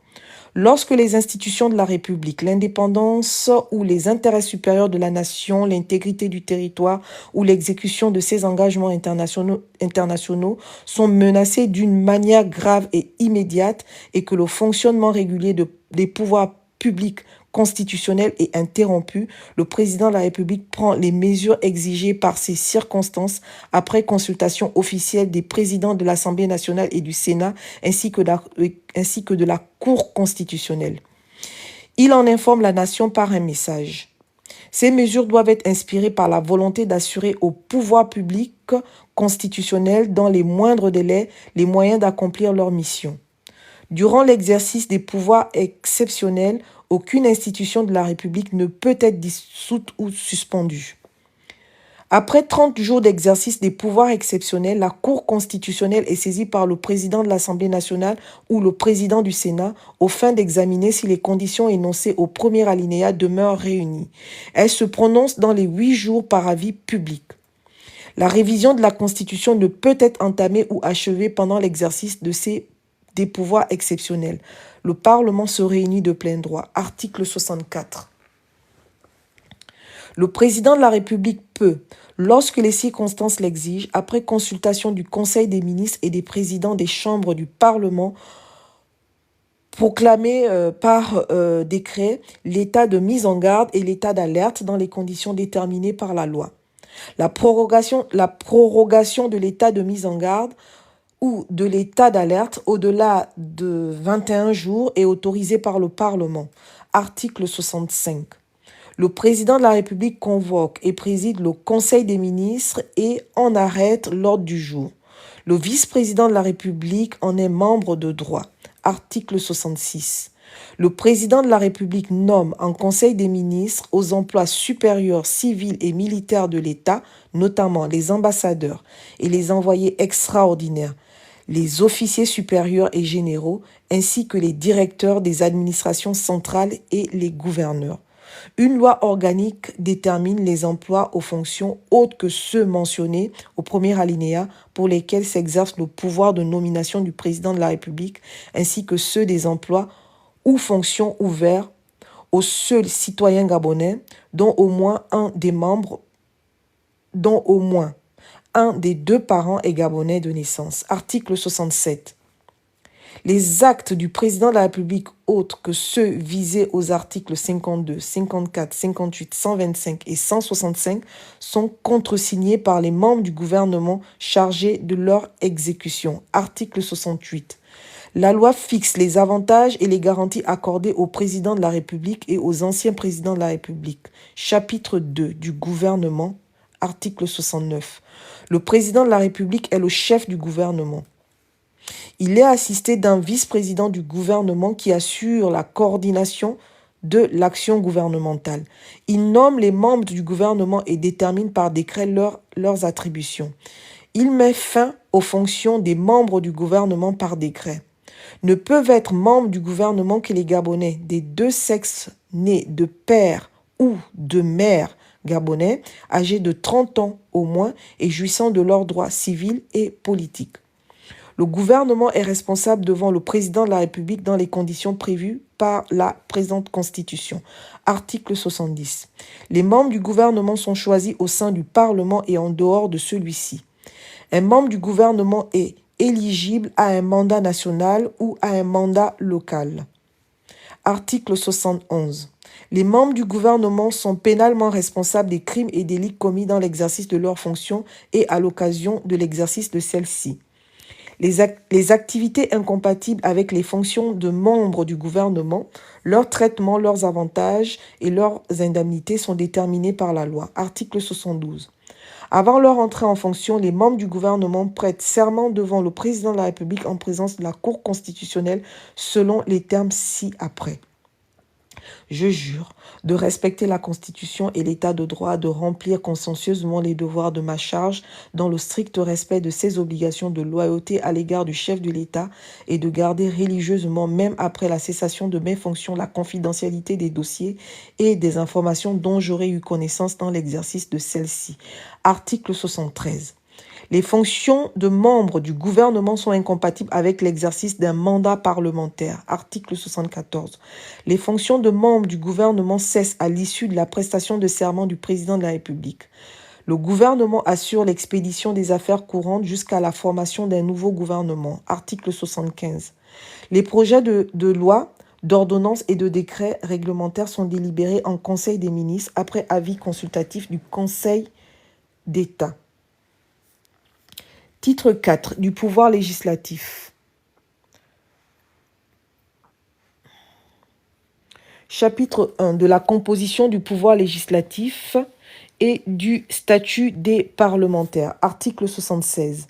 Lorsque les institutions de la République, l'indépendance ou les intérêts supérieurs de la nation, l'intégrité du territoire ou l'exécution de ses engagements internationaux sont menacés d'une manière grave et immédiate et que le fonctionnement régulier des pouvoirs publics constitutionnel est interrompu, le président de la République prend les mesures exigées par ces circonstances après consultation officielle des présidents de l'Assemblée nationale et du Sénat ainsi que de la Cour constitutionnelle. Il en informe la nation par un message. Ces mesures doivent être inspirées par la volonté d'assurer au pouvoir public constitutionnel dans les moindres délais les moyens d'accomplir leur mission. Durant l'exercice des pouvoirs exceptionnels, aucune institution de la République ne peut être dissoute ou suspendue. Après 30 jours d'exercice des pouvoirs exceptionnels, la Cour constitutionnelle est saisie par le président de l'Assemblée nationale ou le président du Sénat aux fins d'examiner si les conditions énoncées au premier alinéa demeurent réunies. Elle se prononce dans les 8 jours par avis public. La révision de la Constitution ne peut être entamée ou achevée pendant l'exercice des pouvoirs exceptionnels. Le Parlement se réunit de plein droit. Article 64. Le président de la République peut, lorsque les circonstances l'exigent, après consultation du Conseil des ministres et des présidents des chambres du Parlement, proclamer par décret l'état de mise en garde et l'état d'alerte dans les conditions déterminées par la loi. La prorogation de l'état de mise en garde ou de l'état d'alerte au-delà de 21 jours est autorisé par le Parlement. Article 65. Le président de la République convoque et préside le Conseil des ministres et en arrête l'ordre du jour. Le vice-président de la République en est membre de droit. Article 66. Le président de la République nomme en Conseil des ministres aux emplois supérieurs civils et militaires de l'État, notamment les ambassadeurs et les envoyés extraordinaires, les officiers supérieurs et généraux, ainsi que les directeurs des administrations centrales et les gouverneurs. Une loi organique détermine les emplois aux fonctions autres que ceux mentionnés au premier alinéa pour lesquels s'exerce le pouvoir de nomination du président de la République, ainsi que ceux des emplois ou fonctions ouverts aux seuls citoyens gabonais dont au moins un des deux parents est gabonais de naissance. Article 67. Les actes du président de la République autres que ceux visés aux articles 52, 54, 58, 125 et 165 sont contresignés par les membres du gouvernement chargés de leur exécution. Article 68. La loi fixe les avantages et les garanties accordées au président de la République et aux anciens présidents de la République. Chapitre 2 du gouvernement. Article 69. Le président de la République est le chef du gouvernement. Il est assisté d'un vice-président du gouvernement qui assure la coordination de l'action gouvernementale. Il nomme les membres du gouvernement et détermine par décret leurs attributions. Il met fin aux fonctions des membres du gouvernement par décret. Ne peuvent être membres du gouvernement que les Gabonais des deux sexes nés de père ou de mère gabonais, âgés de 30 ans au moins et jouissant de leurs droits civils et politiques. Le gouvernement est responsable devant le président de la République dans les conditions prévues par la présente Constitution. Article 70. Les membres du gouvernement sont choisis au sein du Parlement et en dehors de celui-ci. Un membre du gouvernement est éligible à un mandat national ou à un mandat local. Article 71. Les membres du gouvernement sont pénalement responsables des crimes et délits commis dans l'exercice de leurs fonctions et à l'occasion de l'exercice de celles-ci. Les activités incompatibles avec les fonctions de membres du gouvernement, leur traitement, leurs avantages et leurs indemnités sont déterminés par la loi. Article 72. Avant leur entrée en fonction, les membres du gouvernement prêtent serment devant le président de la République en présence de la Cour constitutionnelle selon les termes ci-après. Je jure de respecter la Constitution et l'État de droit, de remplir consciencieusement les devoirs de ma charge dans le strict respect de ses obligations de loyauté à l'égard du chef de l'État et de garder religieusement, même après la cessation de mes fonctions, la confidentialité des dossiers et des informations dont j'aurai eu connaissance dans l'exercice de celles-ci. Article 73. Les fonctions de membres du gouvernement sont incompatibles avec l'exercice d'un mandat parlementaire. Article 74. Les fonctions de membres du gouvernement cessent à l'issue de la prestation de serment du président de la République. Le gouvernement assure l'expédition des affaires courantes jusqu'à la formation d'un nouveau gouvernement. Article 75. Les projets de loi, d'ordonnances et de décrets réglementaires sont délibérés en Conseil des ministres après avis consultatif du Conseil d'État. Titre 4 du pouvoir législatif. Chapitre 1 de la composition du pouvoir législatif et du statut des parlementaires. Article 76.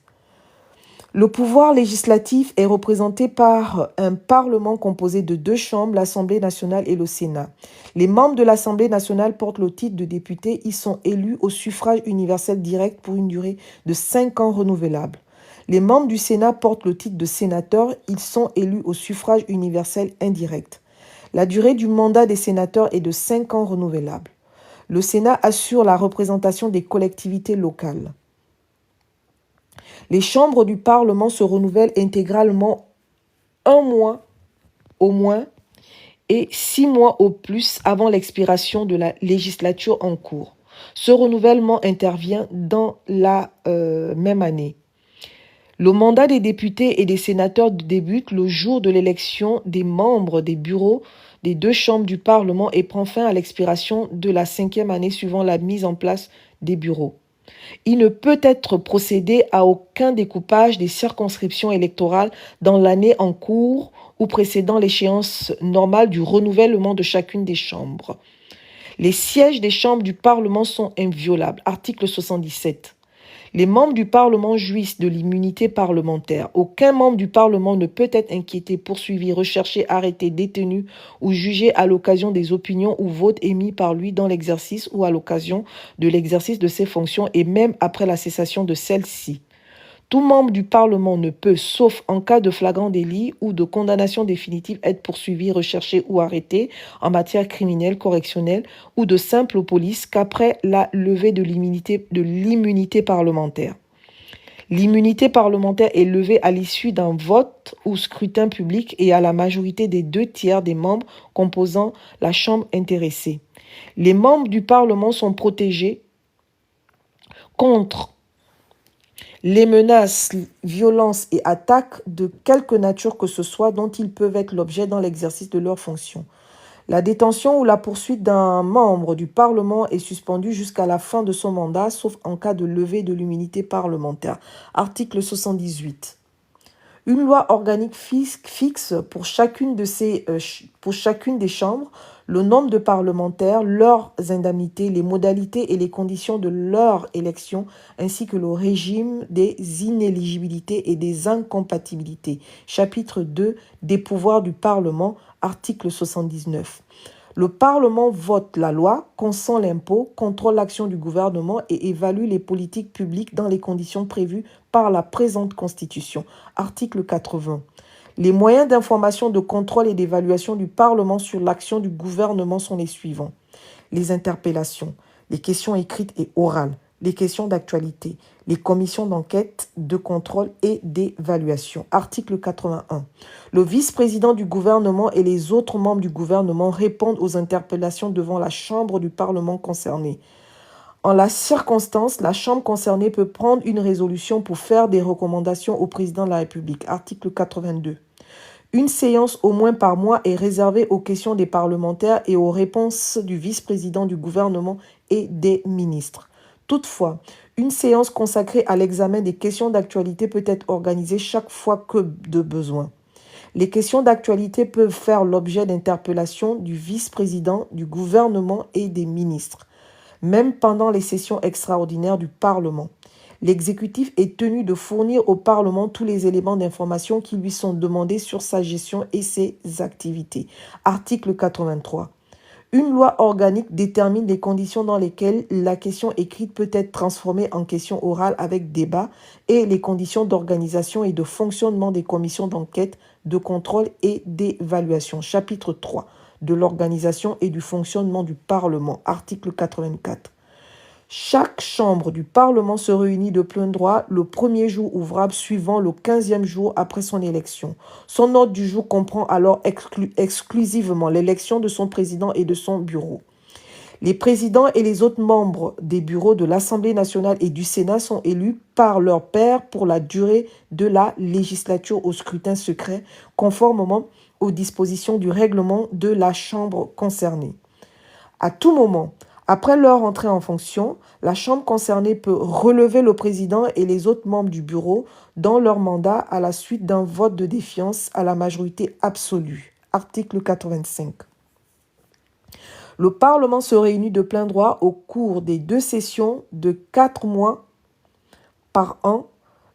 Le pouvoir législatif est représenté par un parlement composé de deux chambres, l'Assemblée nationale et le Sénat. Les membres de l'Assemblée nationale portent le titre de député. Ils sont élus au suffrage universel direct pour une durée de 5 ans renouvelable. Les membres du Sénat portent le titre de sénateur. Ils sont élus au suffrage universel indirect. La durée du mandat des sénateurs est de 5 ans renouvelable. Le Sénat assure la représentation des collectivités locales. Les chambres du Parlement se renouvellent intégralement 1 mois au moins et 6 mois au plus avant l'expiration de la législature en cours. Ce renouvellement intervient dans la même année. Le mandat des députés et des sénateurs débute le jour de l'élection des membres des bureaux des deux chambres du Parlement et prend fin à l'expiration de la 5e année suivant la mise en place des bureaux. Il ne peut être procédé à aucun découpage des circonscriptions électorales dans l'année en cours ou précédant l'échéance normale du renouvellement de chacune des chambres. Les sièges des chambres du Parlement sont inviolables. Article 77. Les membres du Parlement jouissent de l'immunité parlementaire. Aucun membre du Parlement ne peut être inquiété, poursuivi, recherché, arrêté, détenu ou jugé à l'occasion des opinions ou votes émis par lui dans l'exercice ou à l'occasion de l'exercice de ses fonctions et même après la cessation de celles-ci. Tout membre du Parlement ne peut, sauf en cas de flagrant délit ou de condamnation définitive, être poursuivi, recherché ou arrêté en matière criminelle, correctionnelle ou de simple police qu'après la levée de l'immunité parlementaire. L'immunité parlementaire est levée à l'issue d'un vote ou scrutin public et à la majorité des 2/3 des membres composant la Chambre intéressée. Les membres du Parlement sont protégés contre les menaces, violences et attaques de quelque nature que ce soit dont ils peuvent être l'objet dans l'exercice de leurs fonctions. La détention ou la poursuite d'un membre du Parlement est suspendue jusqu'à la fin de son mandat, sauf en cas de levée de l'immunité parlementaire. Article 78. Une loi organique fixe pour chacune des chambres le nombre de parlementaires, leurs indemnités, les modalités et les conditions de leur élection, ainsi que le régime des inéligibilités et des incompatibilités. Chapitre 2 des pouvoirs du Parlement, article 79. Le Parlement vote la loi, consent l'impôt, contrôle l'action du gouvernement et évalue les politiques publiques dans les conditions prévues par la présente Constitution. Article 80. Les moyens d'information, de contrôle et d'évaluation du Parlement sur l'action du gouvernement sont les suivants. Les interpellations, les questions écrites et orales, les questions d'actualité, les commissions d'enquête, de contrôle et d'évaluation. Article 81. Le vice-président du gouvernement et les autres membres du gouvernement répondent aux interpellations devant la chambre du Parlement concernée. En la circonstance, la chambre concernée peut prendre une résolution pour faire des recommandations au président de la République. Article 82. Une séance au moins par mois est réservée aux questions des parlementaires et aux réponses du vice-président du gouvernement et des ministres. Toutefois, une séance consacrée à l'examen des questions d'actualité peut être organisée chaque fois que de besoin. Les questions d'actualité peuvent faire l'objet d'interpellations du vice-président du gouvernement et des ministres, même pendant les sessions extraordinaires du Parlement. L'exécutif est tenu de fournir au Parlement tous les éléments d'information qui lui sont demandés sur sa gestion et ses activités. Article 83. Une loi organique détermine les conditions dans lesquelles la question écrite peut être transformée en question orale avec débat et les conditions d'organisation et de fonctionnement des commissions d'enquête, de contrôle et d'évaluation. Chapitre 3 de l'organisation et du fonctionnement du Parlement. Article 84. Chaque chambre du Parlement se réunit de plein droit le premier jour ouvrable suivant le 15e jour après son élection. Son ordre du jour comprend alors exclusivement l'élection de son président et de son bureau. Les présidents et les autres membres des bureaux de l'Assemblée nationale et du Sénat sont élus par leurs pairs pour la durée de la législature au scrutin secret, conformément aux dispositions du règlement de la Chambre concernée. À tout moment, après leur entrée en fonction, la Chambre concernée peut relever le président et les autres membres du bureau dans leur mandat à la suite d'un vote de défiance à la majorité absolue. Article 85. Le Parlement se réunit de plein droit au cours des 2 sessions de 4 mois par an.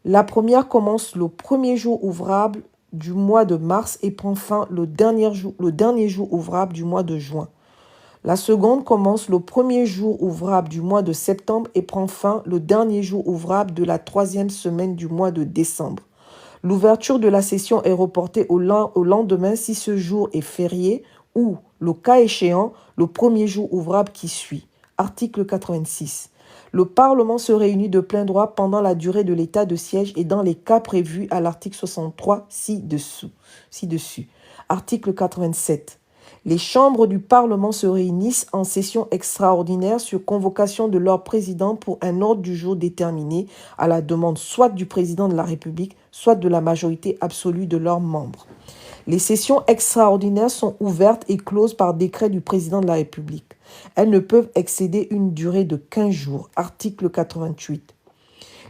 La première commence le premier jour ouvrable du mois de mars et prend fin le dernier jour ouvrable du mois de juin. La seconde commence le premier jour ouvrable du mois de septembre et prend fin le dernier jour ouvrable de la 3e semaine du mois de décembre. L'ouverture de la session est reportée au lendemain si ce jour est férié ou, le cas échéant, le premier jour ouvrable qui suit. Article 86. Le Parlement se réunit de plein droit pendant la durée de l'état de siège et dans les cas prévus à l'article 63 ci-dessus. Article 87. Les chambres du Parlement se réunissent en session extraordinaire sur convocation de leur président pour un ordre du jour déterminé à la demande soit du président de la République, soit de la majorité absolue de leurs membres. Les sessions extraordinaires sont ouvertes et closes par décret du président de la République. Elles ne peuvent excéder une durée de 15 jours. Article 88.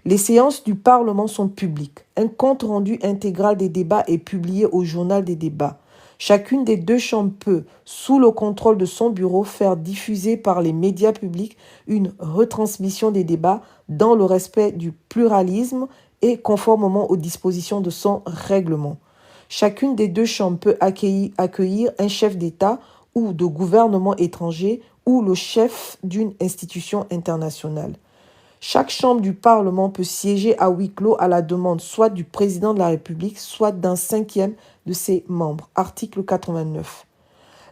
Les séances du Parlement sont publiques. Un compte rendu intégral des débats est publié au journal des débats. Chacune des 2 chambres peut, sous le contrôle de son bureau, faire diffuser par les médias publics une retransmission des débats dans le respect du pluralisme et conformément aux dispositions de son règlement. Chacune des 2 chambres peut accueillir un chef d'État ou de gouvernement étranger ou le chef d'une institution internationale. Chaque chambre du Parlement peut siéger à huis clos à la demande soit du président de la République, soit d'un 5e de ses membres. Article 89.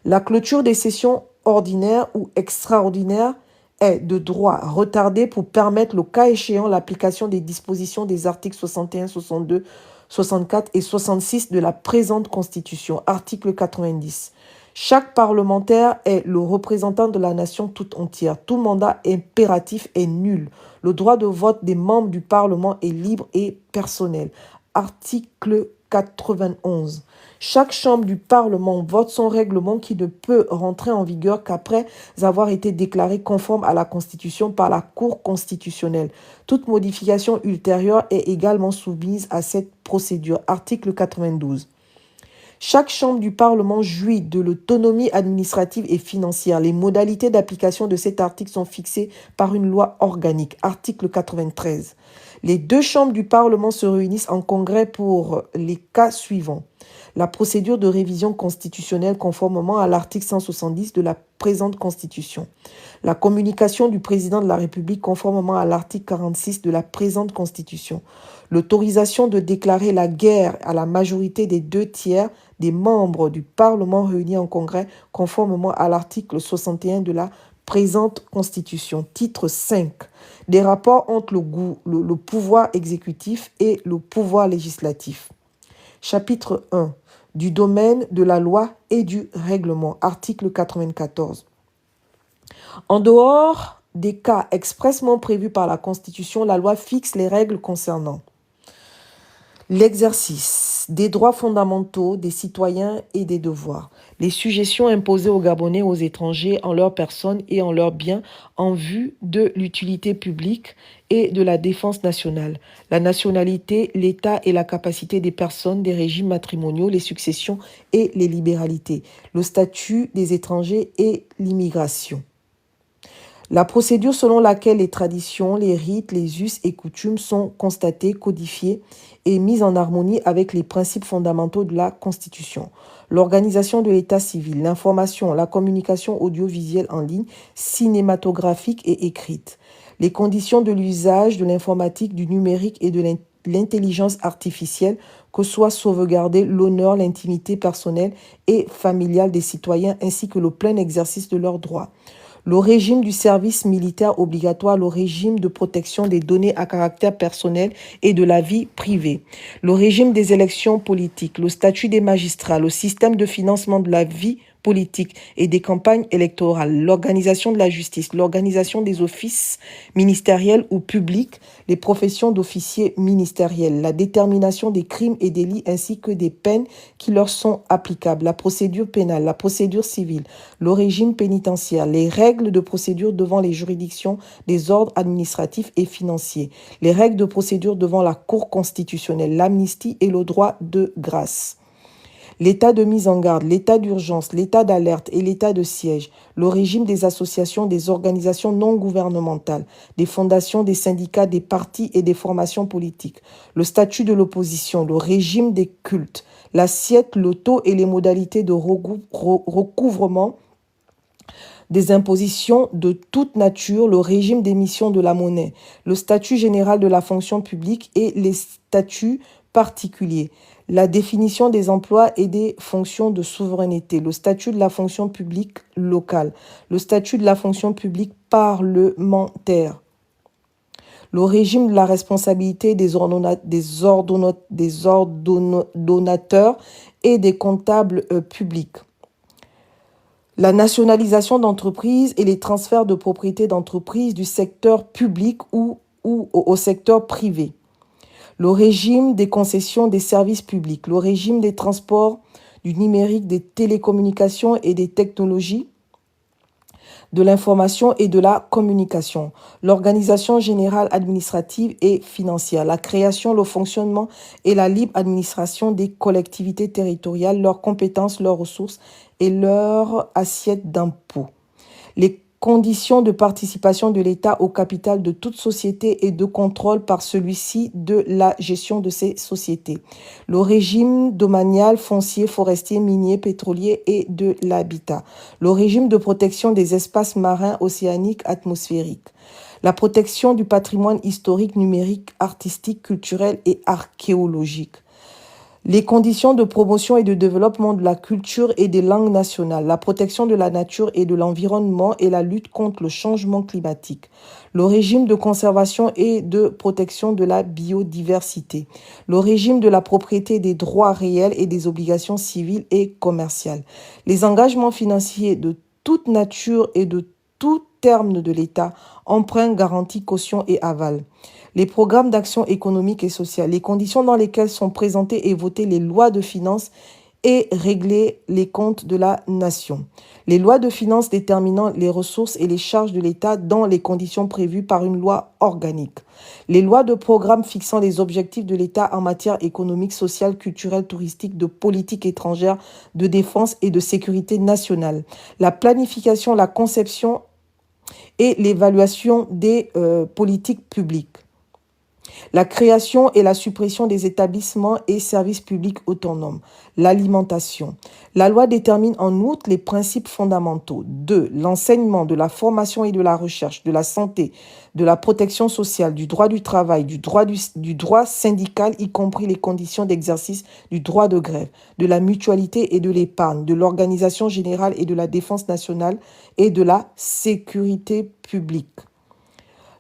La clôture des sessions ordinaires ou extraordinaires est de droit retardée pour permettre, le cas échéant, l'application des dispositions des articles 61, 62, 64 et 66 de la présente Constitution. Article 90. Chaque parlementaire est le représentant de la nation toute entière. Tout mandat impératif est nul. Le droit de vote des membres du Parlement est libre et personnel. Article 91. Chaque chambre du Parlement vote son règlement qui ne peut rentrer en vigueur qu'après avoir été déclaré conforme à la Constitution par la Cour constitutionnelle. Toute modification ultérieure est également soumise à cette procédure. Article 92. Chaque chambre du Parlement jouit de l'autonomie administrative et financière. Les modalités d'application de cet article sont fixées par une loi organique. Article 93. Les deux chambres du Parlement se réunissent en congrès pour les cas suivants. La procédure de révision constitutionnelle conformément à l'article 170 de la présente Constitution. La communication du président de la République conformément à l'article 46 de la présente Constitution. L'autorisation de déclarer la guerre à la majorité des 2/3 des membres du Parlement réunis en congrès conformément à l'article 61 de la présente Constitution. Titre 5. Des rapports entre le pouvoir exécutif et le pouvoir législatif. Chapitre 1. Du domaine de la loi et du règlement. Article 94. En dehors des cas expressément prévus par la Constitution, la loi fixe les règles concernant l'exercice des droits fondamentaux des citoyens et des devoirs, les sujétions imposées aux Gabonais, aux étrangers, en leur personne et en leurs biens, en vue de l'utilité publique et de la défense nationale, la nationalité, l'état et la capacité des personnes, des régimes matrimoniaux, les successions et les libéralités, le statut des étrangers et l'immigration. La procédure selon laquelle les traditions, les rites, les us et coutumes sont constatés, codifiés et mis en harmonie avec les principes fondamentaux de la Constitution. L'organisation de l'état civil, l'information, la communication audiovisuelle en ligne, cinématographique et écrite. Les conditions de l'usage de l'informatique, du numérique et de l'intelligence artificielle, que soit sauvegardé l'honneur, l'intimité personnelle et familiale des citoyens ainsi que le plein exercice de leurs droits. Le régime du service militaire obligatoire, le régime de protection des données à caractère personnel et de la vie privée, le régime des élections politiques, le statut des magistrats, le système de financement de la vie politique et des campagnes électorales, l'organisation de la justice, l'organisation des offices ministériels ou publics, les professions d'officiers ministériels, la détermination des crimes et délits ainsi que des peines qui leur sont applicables, la procédure pénale, la procédure civile, le régime pénitentiaire, les règles de procédure devant les juridictions des ordres administratifs et financiers, les règles de procédure devant la Cour constitutionnelle, l'amnistie et le droit de grâce. L'état de mise en garde, l'état d'urgence, l'état d'alerte et l'état de siège, le régime des associations, des organisations non gouvernementales, des fondations, des syndicats, des partis et des formations politiques, le statut de l'opposition, le régime des cultes, l'assiette, le taux et les modalités de recouvrement des impositions de toute nature, le régime d'émission de la monnaie, le statut général de la fonction publique et les statuts particuliers, la définition des emplois et des fonctions de souveraineté, le statut de la fonction publique locale, le statut de la fonction publique parlementaire, le régime de la responsabilité des ordonnateurs et des comptables publics, la nationalisation d'entreprises et les transferts de propriété d'entreprises du secteur public ou au secteur privé, le régime des concessions des services publics, le régime des transports, du numérique, des télécommunications et des technologies, de l'information et de la communication, l'organisation générale administrative et financière, la création, le fonctionnement et la libre administration des collectivités territoriales, leurs compétences, leurs ressources et leur assiette d'impôts, les conditions de participation de l'État au capital de toute société et de contrôle par celui-ci de la gestion de ces sociétés, le régime domanial, foncier, forestier, minier, pétrolier et de l'habitat, le régime de protection des espaces marins, océaniques, atmosphériques, la protection du patrimoine historique, numérique, artistique, culturel et archéologique, les conditions de promotion et de développement de la culture et des langues nationales, la protection de la nature et de l'environnement et la lutte contre le changement climatique, le régime de conservation et de protection de la biodiversité, le régime de la propriété des droits réels et des obligations civiles et commerciales, les engagements financiers de toute nature et de tout terme de l'État, emprunt, garantie, caution et aval, les programmes d'action économique et sociale, les conditions dans lesquelles sont présentées et votées les lois de finances et régler les comptes de la nation. Les lois de finances déterminant les ressources et les charges de l'État dans les conditions prévues par une loi organique. Les lois de programme fixant les objectifs de l'État en matière économique, sociale, culturelle, touristique, de politique étrangère, de défense et de sécurité nationale. La planification, la conception et l'évaluation des politiques publiques. La création et la suppression des établissements et services publics autonomes. L'alimentation. La loi détermine en outre les principes fondamentaux de l'enseignement, de la formation et de la recherche, de la santé, de la protection sociale, du droit du travail, du droit syndical, y compris les conditions d'exercice du droit de grève, de la mutualité et de l'épargne, de l'organisation générale et de la défense nationale et de la sécurité publique.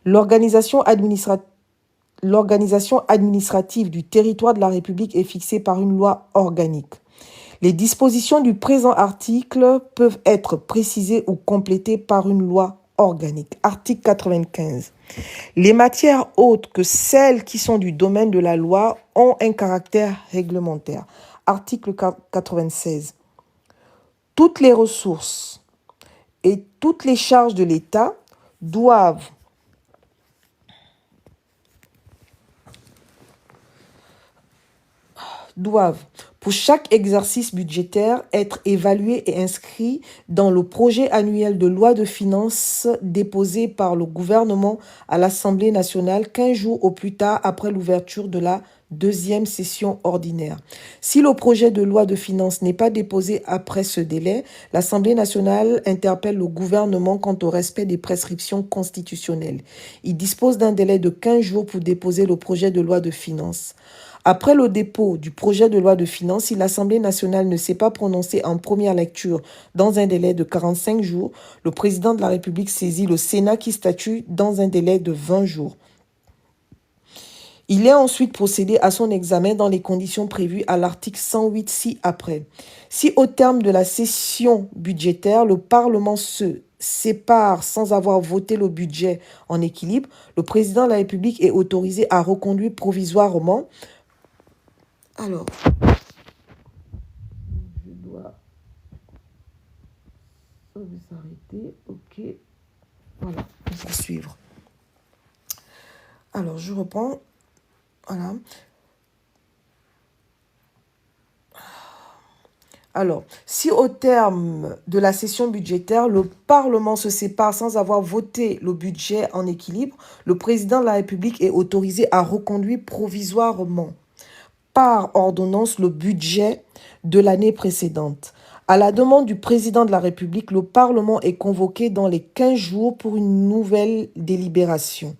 L'organisation administrative du territoire de la République est fixée par une loi organique. Les dispositions du présent article peuvent être précisées ou complétées par une loi organique. Article 95. Les matières autres que celles qui sont du domaine de la loi ont un caractère réglementaire. Article 96. Toutes les ressources et toutes les charges de l'État doivent pour chaque exercice budgétaire, être évalués et inscrits dans le projet annuel de loi de finances déposé par le gouvernement à l'Assemblée nationale 15 jours au plus tard après l'ouverture de la deuxième session ordinaire. Si le projet de loi de finances n'est pas déposé après ce délai, l'Assemblée nationale interpelle le gouvernement quant au respect des prescriptions constitutionnelles. Il dispose d'un délai de 15 jours pour déposer le projet de loi de finances. Après le dépôt du projet de loi de finances, si l'Assemblée nationale ne s'est pas prononcée en première lecture dans un délai de 45 jours, le président de la République saisit le Sénat qui statue dans un délai de 20 jours. Il est ensuite procédé à son examen dans les conditions prévues à l'article 108 ci-après. Si au terme de la session budgétaire, le Parlement se sépare sans avoir voté le budget en équilibre, le président de la République est autorisé à reconduire provisoirement. Alors, je dois s'arrêter. Ok. Voilà, on va suivre. Alors, je reprends. Voilà. Alors, si au terme de la session budgétaire, le Parlement se sépare sans avoir voté le budget en équilibre, le président de la République est autorisé à reconduire provisoirement par ordonnance le budget de l'année précédente. À la demande du président de la République, le Parlement est convoqué dans les 15 jours pour une nouvelle délibération.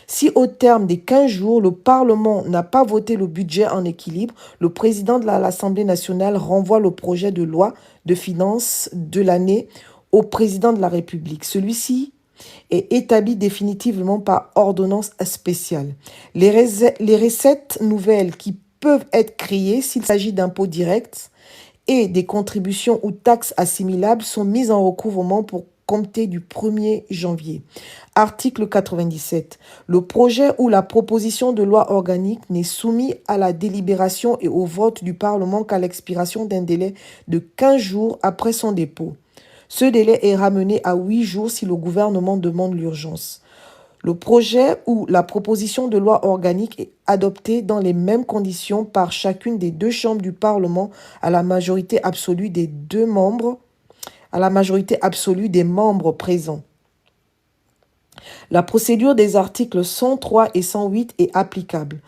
Si au terme des 15 jours, le Parlement n'a pas voté le budget en équilibre, le président de l'Assemblée nationale renvoie le projet de loi de finances de l'année au président de la République. Celui-ci est établi définitivement par ordonnance spéciale. Les recettes nouvelles qui peuvent être créées s'il s'agit d'impôts directs et des contributions ou taxes assimilables sont mises en recouvrement pour compter du 1er janvier. Article 97. Le projet ou la proposition de loi organique n'est soumis à la délibération et au vote du Parlement qu'à l'expiration d'un délai de 15 jours après son dépôt. Ce délai est ramené à 8 jours si le gouvernement demande l'urgence. Le projet ou la proposition de loi organique est adopté dans les mêmes conditions par chacune des deux chambres du Parlement à la majorité absolue des membres présents. La procédure des articles 103 et 108 est applicable.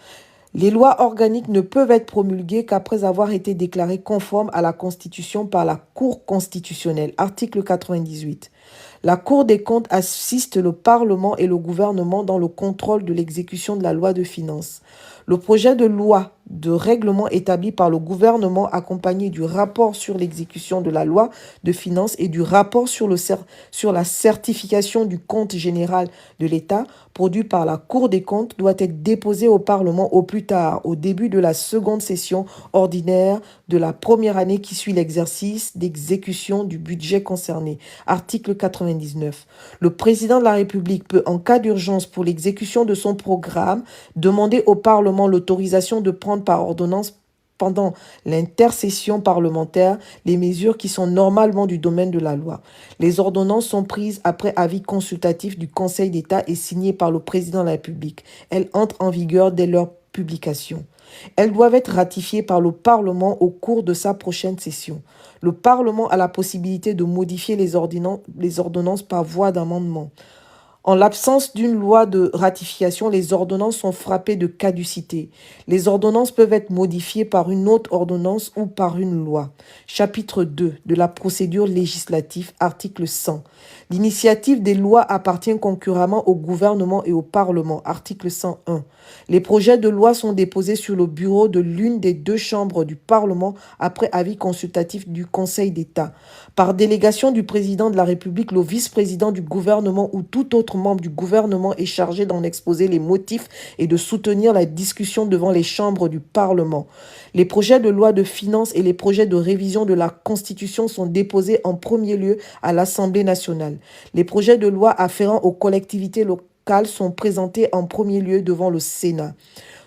Les lois organiques ne peuvent être promulguées qu'après avoir été déclarées conformes à la Constitution par la Cour constitutionnelle. Article 98. La Cour des comptes assiste le Parlement et le gouvernement dans le contrôle de l'exécution de la loi de finances. Le projet de loi de règlement établi par le gouvernement accompagné du rapport sur l'exécution de la loi de finances et du rapport sur la certification du compte général de l'État produit par la Cour des comptes doit être déposé au Parlement au plus tard, au début de la seconde session ordinaire de la première année qui suit l'exercice d'exécution du budget concerné. Article 99. Le président de la République peut, en cas d'urgence pour l'exécution de son programme, demander au Parlement l'autorisation de prendre par ordonnance pendant l'intercession parlementaire les mesures qui sont normalement du domaine de la loi. Les ordonnances sont prises après avis consultatif du Conseil d'État et signées par le président de la République. Elles entrent en vigueur dès leur publication. Elles doivent être ratifiées par le Parlement au cours de sa prochaine session. Le Parlement a la possibilité de modifier les ordonnances par voie d'amendement. En l'absence d'une loi de ratification, les ordonnances sont frappées de caducité. Les ordonnances peuvent être modifiées par une autre ordonnance ou par une loi. Chapitre 2 de la procédure législative, article 100. L'initiative des lois appartient concurremment au gouvernement et au Parlement, article 101. Les projets de loi sont déposés sur le bureau de l'une des deux chambres du Parlement après avis consultatif du Conseil d'État. Par délégation du président de la République, le vice-président du gouvernement ou tout autre membre du gouvernement est chargé d'en exposer les motifs et de soutenir la discussion devant les chambres du Parlement. Les projets de loi de finances et les projets de révision de la Constitution sont déposés en premier lieu à l'Assemblée nationale. Les projets de loi afférents aux collectivités locales sont présentés en premier lieu devant le Sénat.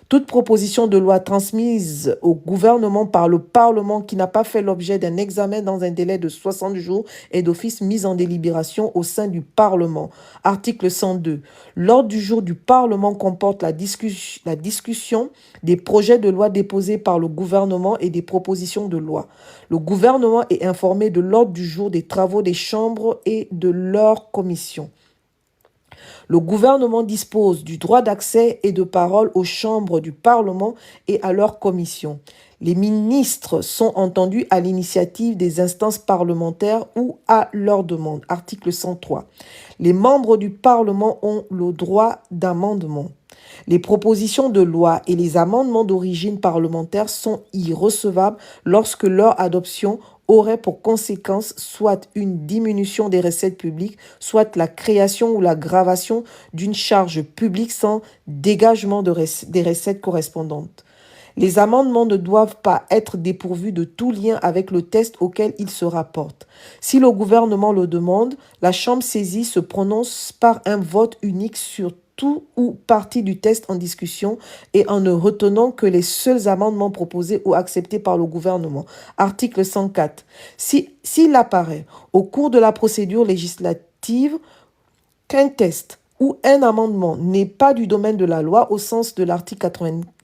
Toute proposition de loi transmise au gouvernement par le Parlement qui n'a pas fait l'objet d'un examen dans un délai de 60 jours est d'office mise en délibération au sein du Parlement. Article 102. L'ordre du jour du Parlement comporte la discussion des projets de loi déposés par le gouvernement et des propositions de loi. Le gouvernement est informé de l'ordre du jour des travaux des chambres et de leurs commissions. Le gouvernement dispose du droit d'accès et de parole aux chambres du Parlement et à leurs commissions. Les ministres sont entendus à l'initiative des instances parlementaires ou à leur demande. Article 103. Les membres du Parlement ont le droit d'amendement. Les propositions de loi et les amendements d'origine parlementaire sont irrecevables lorsque leur adoption aurait pour conséquence soit une diminution des recettes publiques, soit la création ou l'aggravation d'une charge publique sans dégagement des recettes correspondantes. Les amendements ne doivent pas être dépourvus de tout lien avec le texte auquel ils se rapportent. Si le gouvernement le demande, la Chambre saisie se prononce par un vote unique sur tout ou partie du texte en discussion et en ne retenant que les seuls amendements proposés ou acceptés par le gouvernement. Article 104. S'il apparaît au cours de la procédure législative qu'un texte ou un amendement n'est pas du domaine de la loi au sens de l'article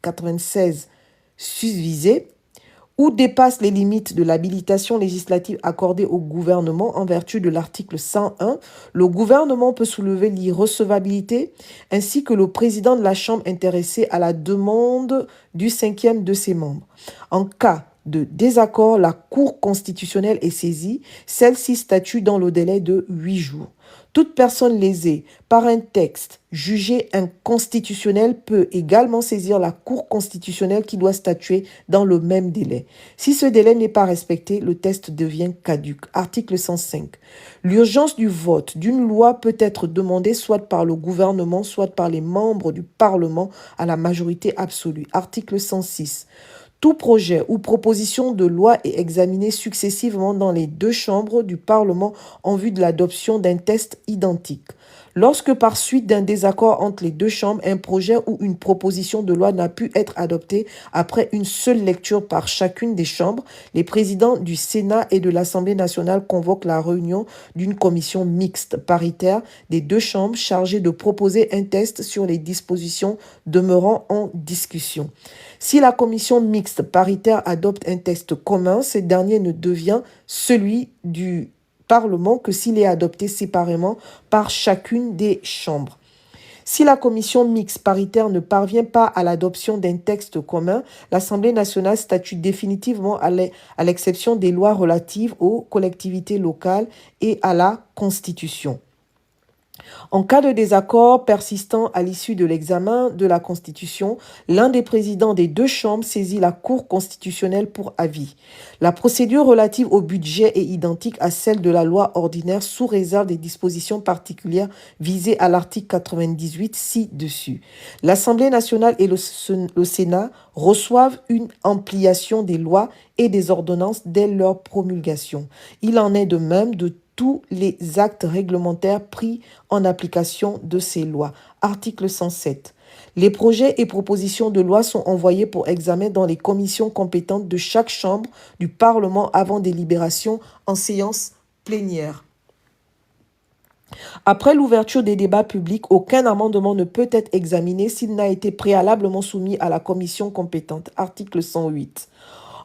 96 susvisé, ou dépasse les limites de l'habilitation législative accordée au gouvernement en vertu de l'article 101, le gouvernement peut soulever l'irrecevabilité ainsi que le président de la Chambre intéressée à la demande du cinquième de ses membres. En cas de désaccord, la Cour constitutionnelle est saisie, celle-ci statue dans le délai de 8 jours. Toute personne lésée par un texte jugé inconstitutionnel peut également saisir la Cour constitutionnelle qui doit statuer dans le même délai. Si ce délai n'est pas respecté, le texte devient caduc. Article 105. L'urgence du vote d'une loi peut être demandée soit par le gouvernement, soit par les membres du Parlement à la majorité absolue. Article 106. Tout projet ou proposition de loi est examiné successivement dans les deux chambres du Parlement en vue de l'adoption d'un texte identique. Lorsque par suite d'un désaccord entre les deux chambres, un projet ou une proposition de loi n'a pu être adopté après une seule lecture par chacune des chambres, les présidents du Sénat et de l'Assemblée nationale convoquent la réunion d'une commission mixte paritaire des deux chambres chargée de proposer un texte sur les dispositions demeurant en discussion. Si la commission mixte paritaire adopte un texte commun, ce dernier ne devient celui du Parlement que s'il est adopté séparément par chacune des chambres. Si la commission mixte paritaire ne parvient pas à l'adoption d'un texte commun, l'Assemblée nationale statue définitivement à l'exception des lois relatives aux collectivités locales et à la Constitution. En cas de désaccord persistant à l'issue de l'examen de la Constitution, l'un des présidents des deux chambres saisit la Cour constitutionnelle pour avis. La procédure relative au budget est identique à celle de la loi ordinaire sous réserve des dispositions particulières visées à l'article 98 ci-dessus. L'Assemblée nationale et le Sénat reçoivent une ampliation des lois et des ordonnances dès leur promulgation. Il en est de même de tous les actes réglementaires pris en application de ces lois. Article 107. Les projets et propositions de loi sont envoyés pour examen dans les commissions compétentes de chaque chambre du Parlement avant délibération en séance plénière. Après l'ouverture des débats publics, aucun amendement ne peut être examiné s'il n'a été préalablement soumis à la commission compétente. Article 108.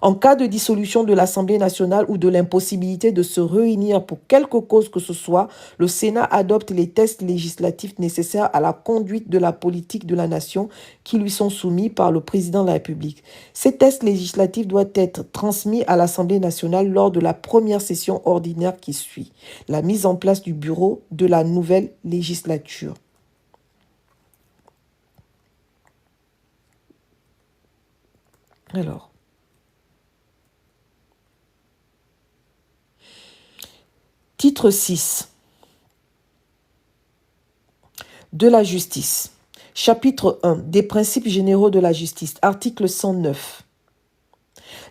En cas de dissolution de l'Assemblée nationale ou de l'impossibilité de se réunir pour quelque cause que ce soit, le Sénat adopte les textes législatifs nécessaires à la conduite de la politique de la nation qui lui sont soumis par le président de la République. Ces textes législatifs doivent être transmis à l'Assemblée nationale lors de la première session ordinaire qui suit la mise en place du bureau de la nouvelle législature. Alors, titre 6 de la justice. Chapitre 1 des principes généraux de la justice. Article 109.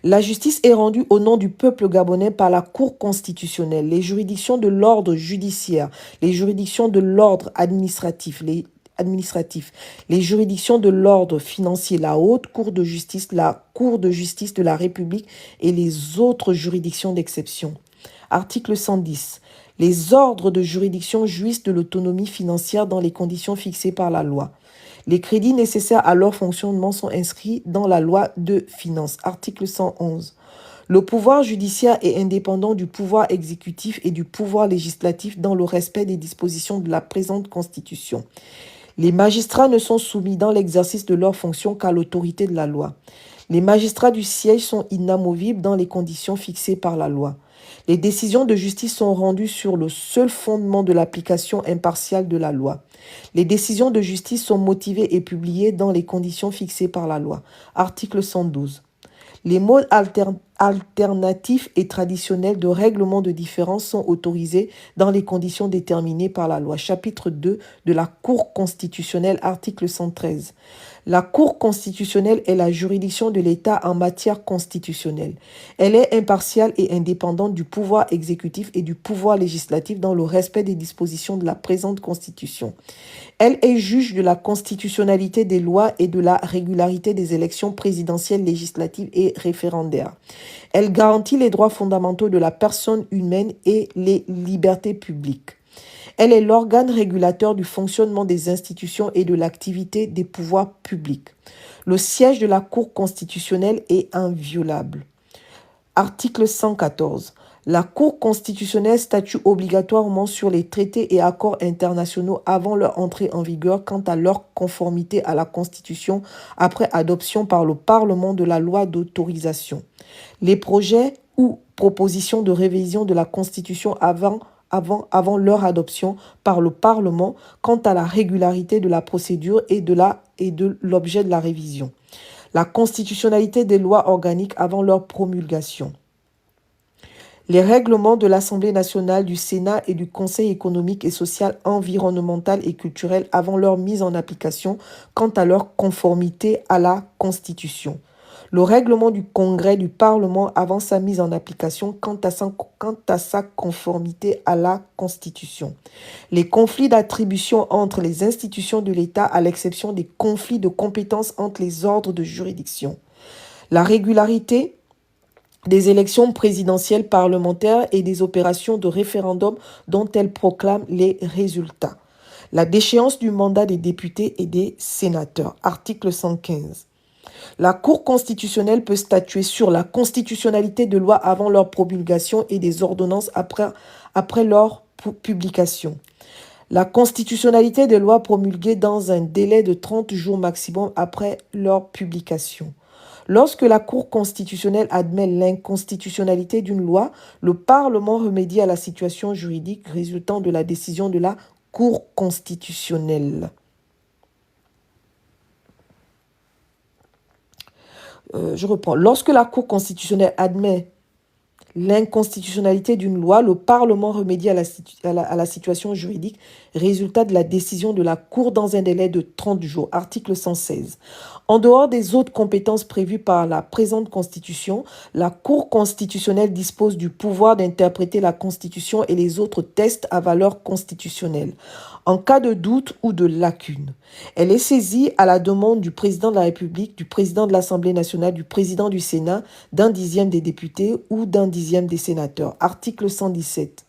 La justice est rendue au nom du peuple gabonais par la Cour constitutionnelle, les juridictions de l'ordre judiciaire, les juridictions de l'ordre administratif, les juridictions de l'ordre financier, la Haute Cour de justice, la Cour de justice de la République et les autres juridictions d'exception. Article 110. Les ordres de juridiction jouissent de l'autonomie financière dans les conditions fixées par la loi. Les crédits nécessaires à leur fonctionnement sont inscrits dans la loi de finances. Article 111. Le pouvoir judiciaire est indépendant du pouvoir exécutif et du pouvoir législatif dans le respect des dispositions de la présente Constitution. Les magistrats ne sont soumis dans l'exercice de leurs fonctions qu'à l'autorité de la loi. Les magistrats du siège sont inamovibles dans les conditions fixées par la loi. Les décisions de justice sont rendues sur le seul fondement de l'application impartiale de la loi. Les décisions de justice sont motivées et publiées dans les conditions fixées par la loi. Article 112. Les modes alternatifs et traditionnels de règlement de différends sont autorisés dans les conditions déterminées par la loi. Chapitre 2 de la Cour constitutionnelle, article 113. La Cour constitutionnelle est la juridiction de l'État en matière constitutionnelle. Elle est impartiale et indépendante du pouvoir exécutif et du pouvoir législatif dans le respect des dispositions de la présente Constitution. Elle est juge de la constitutionnalité des lois et de la régularité des élections présidentielles, législatives et référendaires. Elle garantit les droits fondamentaux de la personne humaine et les libertés publiques. Elle est l'organe régulateur du fonctionnement des institutions et de l'activité des pouvoirs publics. Le siège de la Cour constitutionnelle est inviolable. Article 114. La Cour constitutionnelle statue obligatoirement sur les traités et accords internationaux avant leur entrée en vigueur quant à leur conformité à la Constitution après adoption par le Parlement de la loi d'autorisation. Les projets ou propositions de révision de la Constitution avant leur adoption par le Parlement quant à la régularité de la procédure et de l'objet de la révision. La constitutionnalité des lois organiques avant leur promulgation. Les règlements de l'Assemblée nationale, du Sénat et du Conseil économique et social, environnemental et culturel avant leur mise en application quant à leur conformité à la Constitution. Le règlement du Congrès du Parlement avant sa mise en application quant à sa conformité à la Constitution. Les conflits d'attribution entre les institutions de l'État à l'exception des conflits de compétences entre les ordres de juridiction. La régularité des élections présidentielles, parlementaires et des opérations de référendum dont elles proclament les résultats. La déchéance du mandat des députés et des sénateurs. Article 115. La Cour constitutionnelle peut statuer sur la constitutionnalité de lois avant leur promulgation et des ordonnances après leur publication. La constitutionnalité des lois promulguées dans un délai de 30 jours maximum après leur publication. Lorsque la Cour constitutionnelle admet l'inconstitutionnalité d'une loi, le Parlement remédie à la situation juridique résultant de la décision de la Cour constitutionnelle. Je reprends. Lorsque la Cour constitutionnelle admet l'inconstitutionnalité d'une loi, le Parlement remédie à la situation juridique résultat de la décision de la Cour dans un délai de 30 jours. Article 116. En dehors des autres compétences prévues par la présente Constitution, la Cour constitutionnelle dispose du pouvoir d'interpréter la Constitution et les autres textes à valeur constitutionnelle en cas de doute ou de lacune. Elle est saisie à la demande du président de la République, du président de l'Assemblée nationale, du président du Sénat, d'un dixième des députés ou d'un dixième des sénateurs. Article 117.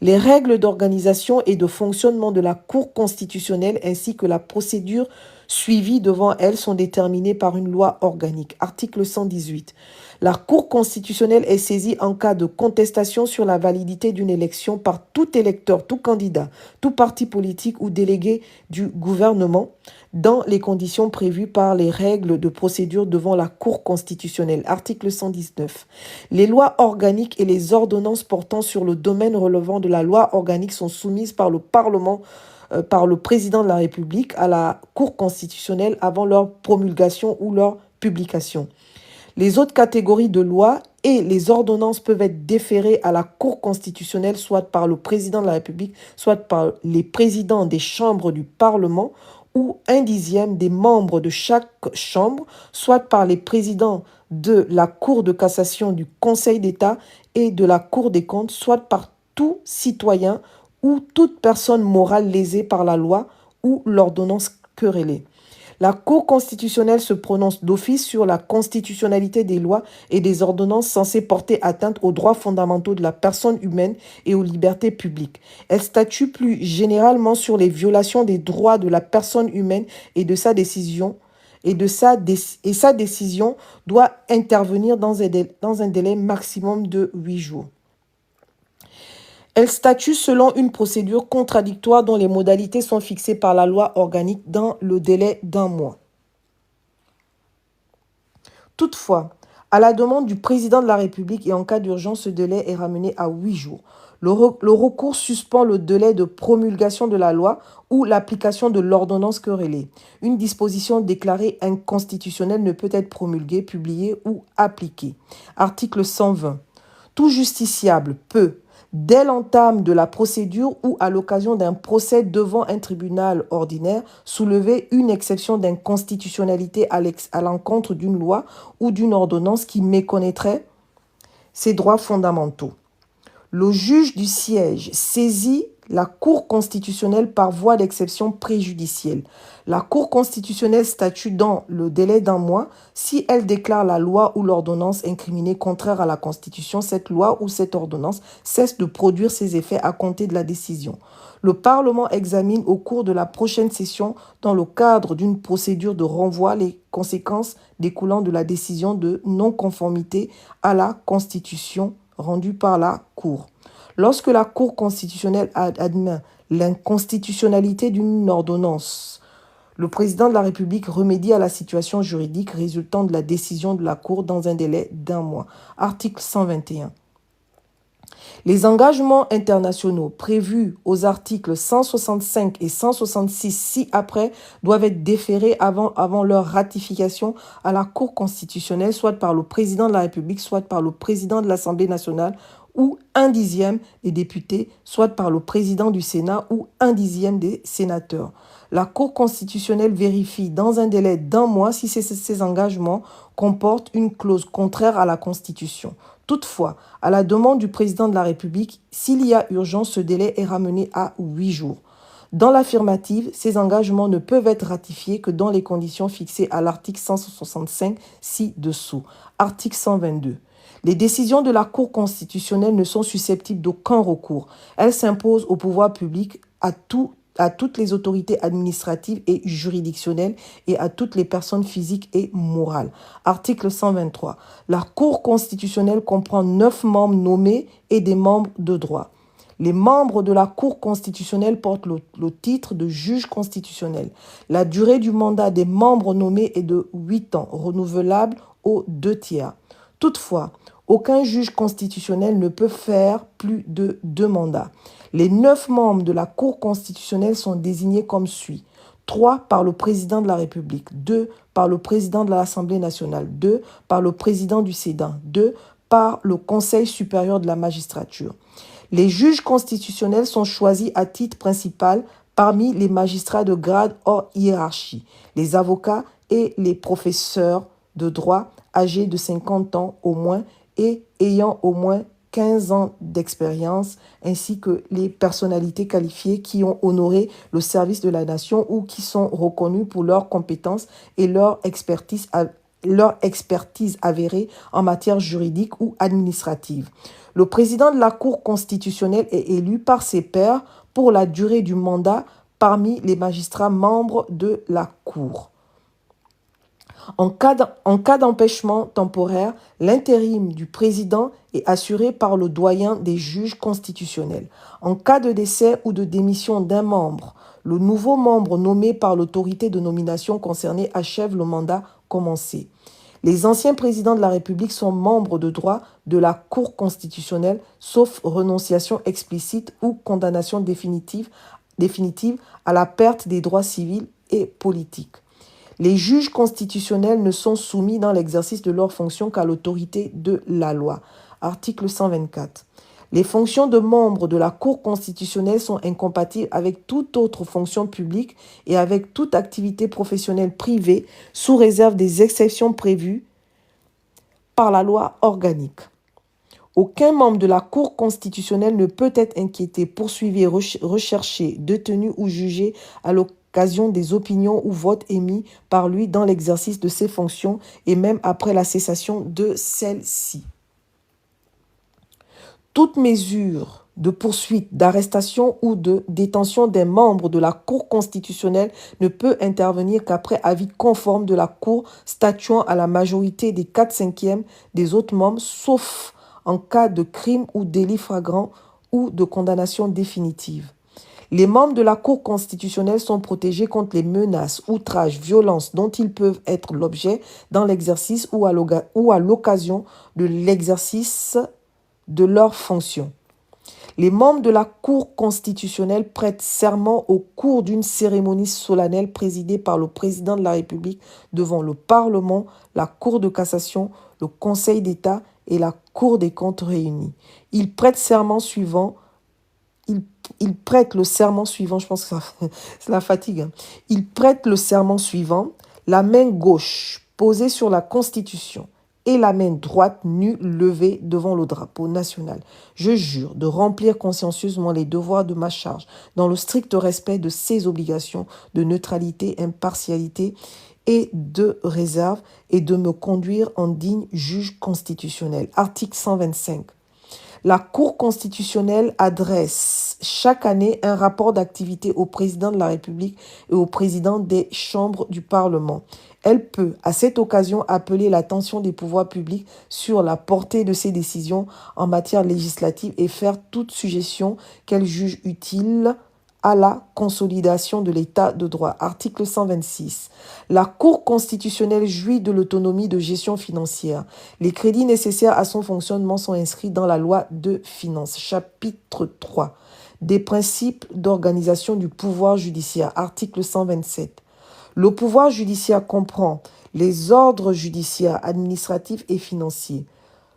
Les règles d'organisation et de fonctionnement de la Cour constitutionnelle ainsi que la procédure suivie devant elle sont déterminées par une loi organique. Article 118. La Cour constitutionnelle est saisie en cas de contestation sur la validité d'une élection par tout électeur, tout candidat, tout parti politique ou délégué du gouvernement dans les conditions prévues par les règles de procédure devant la Cour constitutionnelle. Article 119. Les lois organiques et les ordonnances portant sur le domaine relevant de la loi organique sont soumises par le Parlement par le président de la République à la Cour constitutionnelle avant leur promulgation ou leur publication. Les autres catégories de lois et les ordonnances peuvent être déférées à la Cour constitutionnelle, soit par le président de la République, soit par les présidents des chambres du Parlement ou un dixième des membres de chaque chambre, soit par les présidents de la Cour de cassation, du Conseil d'État et de la Cour des comptes, soit par tout citoyen ou toute personne morale lésée par la loi ou l'ordonnance querellée. La Cour constitutionnelle se prononce d'office sur la constitutionnalité des lois et des ordonnances censées porter atteinte aux droits fondamentaux de la personne humaine et aux libertés publiques. Elle statue plus généralement sur les violations des droits de la personne humaine et de sa décision. Sa décision doit intervenir dans un délai maximum de 8 jours. Elle statue selon une procédure contradictoire dont les modalités sont fixées par la loi organique dans le délai d'1 mois. Toutefois, à la demande du président de la République et en cas d'urgence, ce délai est ramené à 8 jours. Le recours suspend le délai de promulgation de la loi ou l'application de l'ordonnance querellée. Une disposition déclarée inconstitutionnelle ne peut être promulguée, publiée ou appliquée. Article 120. Tout justiciable peut, dès l'entame de la procédure ou à l'occasion d'un procès devant un tribunal ordinaire, soulever une exception d'inconstitutionnalité à l'encontre d'une loi ou d'une ordonnance qui méconnaîtrait ses droits fondamentaux. Le juge du siège saisit la Cour constitutionnelle par voie d'exception préjudicielle. La Cour constitutionnelle statue dans le délai d'1 mois si elle déclare la loi ou l'ordonnance incriminée contraire à la Constitution. Cette loi ou cette ordonnance cesse de produire ses effets à compter de la décision. Le Parlement examine au cours de la prochaine session, dans le cadre d'une procédure de renvoi, les conséquences découlant de la décision de non-conformité à la Constitution rendue par la Cour. Lorsque la Cour constitutionnelle admet l'inconstitutionnalité d'une ordonnance, le président de la République remédie à la situation juridique résultant de la décision de la Cour dans un délai d'1 mois. Article 121. Les engagements internationaux prévus aux articles 165 et 166 ci-après doivent être déférés avant leur ratification à la Cour constitutionnelle, soit par le président de la République, soit par le président de l'Assemblée nationale ou un dixième des députés, soit par le président du Sénat ou un dixième des sénateurs. La Cour constitutionnelle vérifie dans un délai d'1 mois si ces engagements comportent une clause contraire à la Constitution. Toutefois, à la demande du président de la République, s'il y a urgence, ce délai est ramené à 8 jours. Dans l'affirmative, ces engagements ne peuvent être ratifiés que dans les conditions fixées à l'article 165 ci-dessous. Article 122. Les décisions de la Cour constitutionnelle ne sont susceptibles d'aucun recours. Elles s'imposent au pouvoir public, à toutes les autorités administratives et juridictionnelles et à toutes les personnes physiques et morales. Article 123. La Cour constitutionnelle comprend 9 membres nommés et des membres de droit. Les membres de la Cour constitutionnelle portent le titre de juge constitutionnel. La durée du mandat des membres nommés est de 8 ans, renouvelable aux 2 tiers. Toutefois, aucun juge constitutionnel ne peut faire plus de 2 mandats. Les 9 membres de la Cour constitutionnelle sont désignés comme suit. 3 par le président de la République, 2 par le président de l'Assemblée nationale, 2 par le président du Sénat, 2 par le Conseil supérieur de la magistrature. Les juges constitutionnels sont choisis à titre principal parmi les magistrats de grade hors hiérarchie, les avocats et les professeurs de droit âgés de 50 ans au moins et ayant au moins 15 ans d'expérience, ainsi que les personnalités qualifiées qui ont honoré le service de la nation ou qui sont reconnues pour leurs compétences et leur expertise avérée en matière juridique ou administrative. Le président de la Cour constitutionnelle est élu par ses pairs pour la durée du mandat parmi les magistrats membres de la Cour. En cas d'empêchement temporaire, l'intérim du président est assuré par le doyen des juges constitutionnels. En cas de décès ou de démission d'un membre, le nouveau membre nommé par l'autorité de nomination concernée achève le mandat commencé. Les anciens présidents de la République sont membres de droit de la Cour constitutionnelle, sauf renonciation explicite ou condamnation définitive à la perte des droits civils et politiques. Les juges constitutionnels ne sont soumis dans l'exercice de leurs fonctions qu'à l'autorité de la loi. Article 124. Les fonctions de membres de la Cour constitutionnelle sont incompatibles avec toute autre fonction publique et avec toute activité professionnelle privée, sous réserve des exceptions prévues par la loi organique. Aucun membre de la Cour constitutionnelle ne peut être inquiété, poursuivi, recherché, détenu ou jugé à l'occasion des opinions ou votes émis par lui dans l'exercice de ses fonctions et même après la cessation de celles-ci. Toute mesure de poursuite, d'arrestation ou de détention des membres de la Cour constitutionnelle ne peut intervenir qu'après avis conforme de la Cour statuant à la majorité des 4/5 des autres membres, sauf en cas de crime ou délit flagrant ou de condamnation définitive. Les membres de la Cour constitutionnelle sont protégés contre les menaces, outrages, violences dont ils peuvent être l'objet dans l'exercice ou à l'occasion de l'exercice de leurs fonctions. Les membres de la Cour constitutionnelle prêtent serment au cours d'une cérémonie solennelle présidée par le président de la République devant le Parlement, la Cour de cassation, le Conseil d'État et la Cour des comptes réunis. Ils prêtent le serment suivant, je pense que c'est la fatigue. Ils prêtent le serment suivant, la main gauche posée sur la Constitution et la main droite nue levée devant le drapeau national. Je jure de remplir consciencieusement les devoirs de ma charge dans le strict respect de ses obligations de neutralité, impartialité et de réserve et de me conduire en digne juge constitutionnel. Article 125. La Cour constitutionnelle adresse chaque année un rapport d'activité au président de la République et au président des chambres du Parlement. Elle peut, à cette occasion, appeler l'attention des pouvoirs publics sur la portée de ses décisions en matière législative et faire toute suggestion qu'elle juge utile à la consolidation de l'état de droit. Article 126. La Cour constitutionnelle jouit de l'autonomie de gestion financière. Les crédits nécessaires à son fonctionnement sont inscrits dans la loi de finances. Chapitre 3. Des principes d'organisation du pouvoir judiciaire. Article 127. Le pouvoir judiciaire comprend les ordres judiciaires, administratifs et financiers.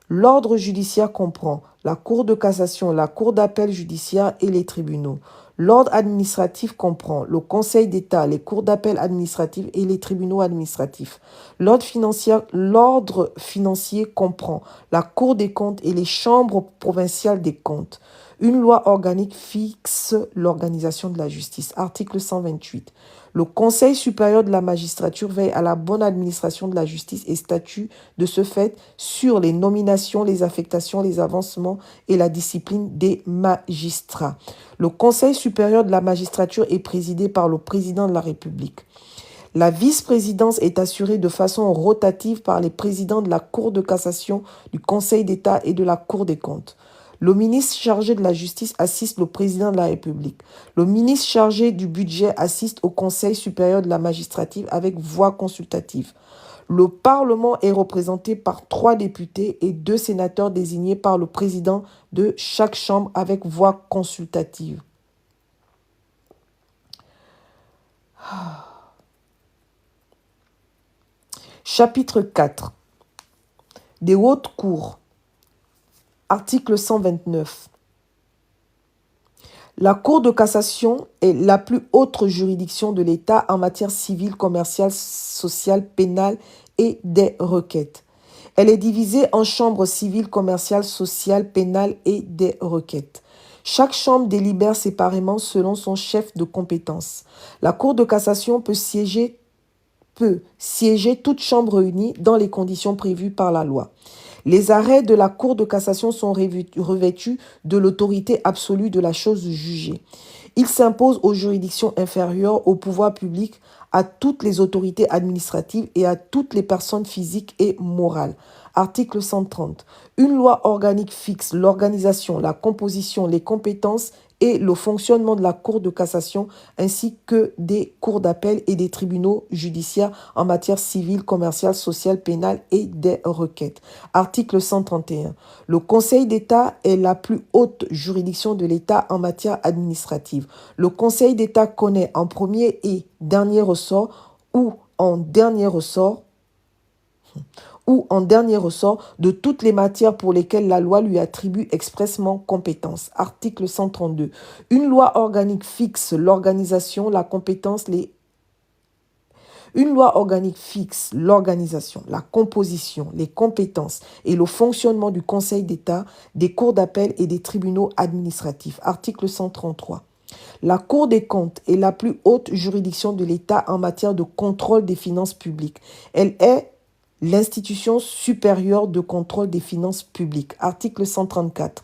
L'ordre judiciaire comprend la Cour de cassation, la Cour d'appel judiciaire et les tribunaux. L'ordre administratif comprend le Conseil d'État, les cours d'appel administratifs et les tribunaux administratifs. L'ordre financier comprend la Cour des comptes et les chambres provinciales des comptes. Une loi organique fixe l'organisation de la justice. Article 128. Le Conseil supérieur de la magistrature veille à la bonne administration de la justice et statue de ce fait sur les nominations, les affectations, les avancements et la discipline des magistrats. Le Conseil supérieur de la magistrature est présidé par le président de la République. La vice-présidence est assurée de façon rotative par les présidents de la Cour de cassation, du Conseil d'État et de la Cour des comptes. Le ministre chargé de la justice assiste le président de la République. Le ministre chargé du budget assiste au Conseil supérieur de la magistrature avec voix consultative. Le Parlement est représenté par 3 députés et 2 sénateurs désignés par le président de chaque chambre avec voix consultative. Chapitre 4. Des hautes cours. Article 129. La Cour de cassation est la plus haute juridiction de l'État en matière civile, commerciale, sociale, pénale et des requêtes. Elle est divisée en chambres civiles, commerciales, sociales, pénales et des requêtes. Chaque chambre délibère séparément selon son chef de compétence. La Cour de cassation peut siéger toutes chambres réunies dans les conditions prévues par la loi. Les arrêts de la Cour de cassation sont revêtus de l'autorité absolue de la chose jugée. Ils s'imposent aux juridictions inférieures, au pouvoir public, à toutes les autorités administratives et à toutes les personnes physiques et morales. Article 130. Une loi organique fixe l'organisation, la composition, les compétences et le fonctionnement de la Cour de cassation ainsi que des cours d'appel et des tribunaux judiciaires en matière civile, commerciale, sociale, pénale et des requêtes. Article 131. Le Conseil d'État est la plus haute juridiction de l'État en matière administrative. Le Conseil d'État connaît en premier et dernier ressort ou en dernier ressort de toutes les matières pour lesquelles la loi lui attribue expressément compétence. Article 132. Une loi organique fixe l'organisation, la compétence, Une loi organique fixe l'organisation, la composition, les compétences et le fonctionnement du Conseil d'État, des cours d'appel et des tribunaux administratifs. Article 133. La Cour des comptes est la plus haute juridiction de l'État en matière de contrôle des finances publiques. Elle est l'institution supérieure de contrôle des finances publiques. Article 134.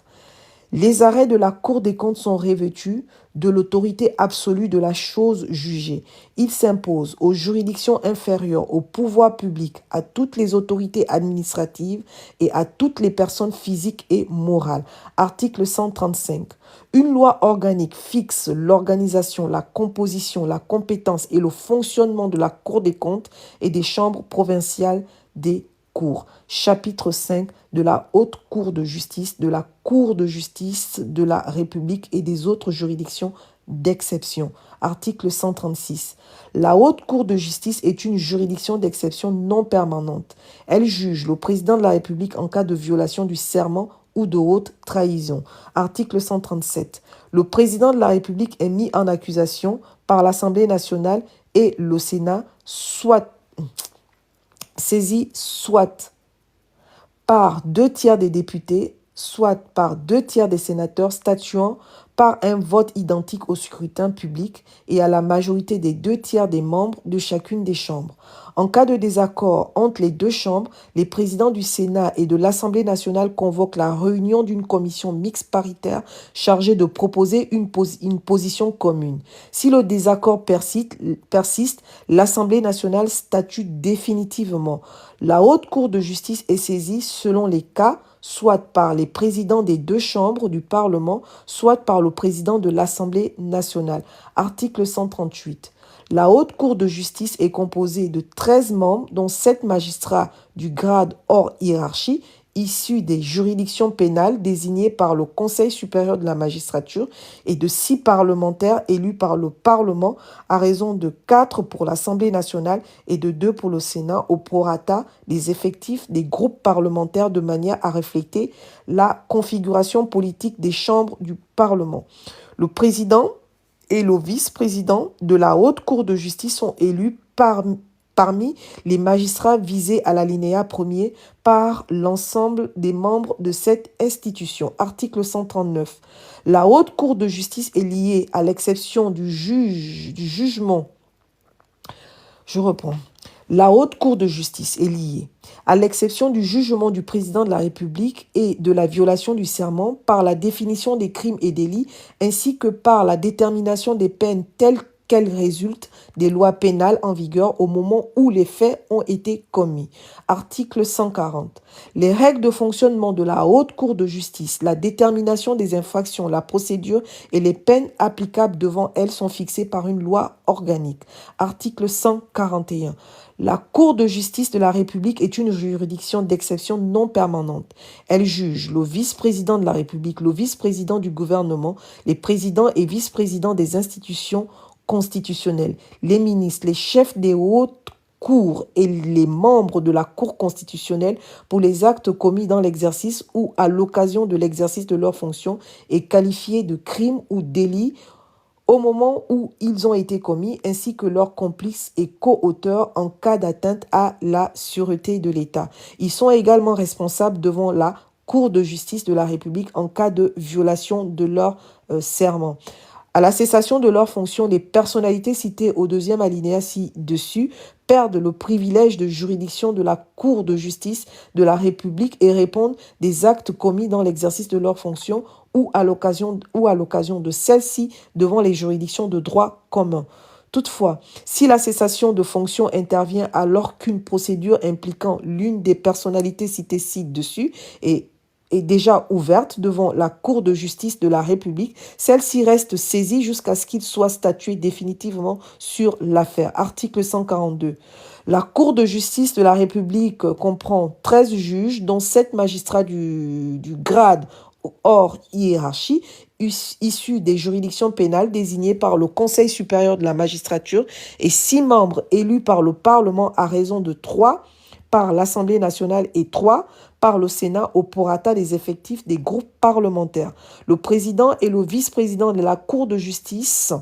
Les arrêts de la Cour des comptes sont revêtus de l'autorité absolue de la chose jugée. Ils s'imposent aux juridictions inférieures, au pouvoir public, à toutes les autorités administratives et à toutes les personnes physiques et morales. Article 135. Une loi organique fixe l'organisation, la composition, la compétence et le fonctionnement de la Cour des comptes et des chambres provinciales des cours. Chapitre 5 de la Haute Cour de justice, de la Cour de justice de la République et des autres juridictions d'exception. Article 136. La Haute Cour de justice est une juridiction d'exception non permanente. Elle juge le président de la République en cas de violation du serment ou de haute trahison. Article 137. Le président de la République est mis en accusation par l'Assemblée nationale et le Sénat, saisi soit par 2/3 des députés, soit par 2/3 des sénateurs statuant par un vote identique au scrutin public et à la majorité des 2/3 des membres de chacune des chambres. En cas de désaccord entre les deux chambres, les présidents du Sénat et de l'Assemblée nationale convoquent la réunion d'une commission mixte paritaire chargée de proposer une position commune. Si le désaccord persiste, l'Assemblée nationale statue définitivement. La Haute Cour de justice est saisie selon les cas, soit par les présidents des deux chambres du Parlement, soit par le président de l'Assemblée nationale. Article 138. La Haute Cour de justice est composée de 13 membres, dont 7 magistrats du grade hors hiérarchie, issus des juridictions pénales désignés par le Conseil supérieur de la magistrature et de 6 parlementaires élus par le Parlement à raison de 4 pour l'Assemblée nationale et de 2 pour le Sénat au prorata des effectifs des groupes parlementaires de manière à refléter la configuration politique des chambres du Parlement. Le président et le vice-président de la Haute Cour de justice sont élus parmi les magistrats visés à l'alinéa 1er par l'ensemble des membres de cette institution. Article 139. La Haute Cour de justice est liée à l'exception du jugement. Je reprends. La Haute Cour de justice est liée, à l'exception du jugement du président de la République et de la violation du serment, par la définition des crimes et délits, ainsi que par la détermination des peines telles qu'elles résultent des lois pénales en vigueur au moment où les faits ont été commis. Article 140. Les règles de fonctionnement de la Haute Cour de justice, la détermination des infractions, la procédure et les peines applicables devant elle sont fixées par une loi organique. Article 141. La Cour de justice de la République est une juridiction d'exception non permanente. Elle juge le vice-président de la République, le vice-président du gouvernement, les présidents et vice-présidents des institutions constitutionnelles, les ministres, les chefs des hautes cours et les membres de la Cour constitutionnelle pour les actes commis dans l'exercice ou à l'occasion de l'exercice de leurs fonctions et qualifiés de crimes ou délits au moment où ils ont été commis, ainsi que leurs complices et co-auteurs en cas d'atteinte à la sûreté de l'État. Ils sont également responsables devant la Cour de justice de la République en cas de violation de leur serment. À la cessation de leurs fonctions, les personnalités citées au deuxième alinéa ci-dessus perdent le privilège de juridiction de la Cour de justice de la République et répondent des actes commis dans l'exercice de leurs fonctions ou à l'occasion de celles-ci devant les juridictions de droit commun. Toutefois, si la cessation de fonction intervient alors qu'une procédure impliquant l'une des personnalités citées ci-dessus est déjà ouverte devant la Cour de justice de la République, celle-ci reste saisie jusqu'à ce qu'il soit statué définitivement sur l'affaire. Article 142. La Cour de justice de la République comprend 13 juges, dont 7 magistrats du grade hors hiérarchie, issus des juridictions pénales désignées par le Conseil supérieur de la magistrature et 6 membres élus par le Parlement à raison de 3 par l'Assemblée nationale et 3 par le Sénat au prorata des effectifs des groupes parlementaires. Le président et le vice-président de la Cour de justice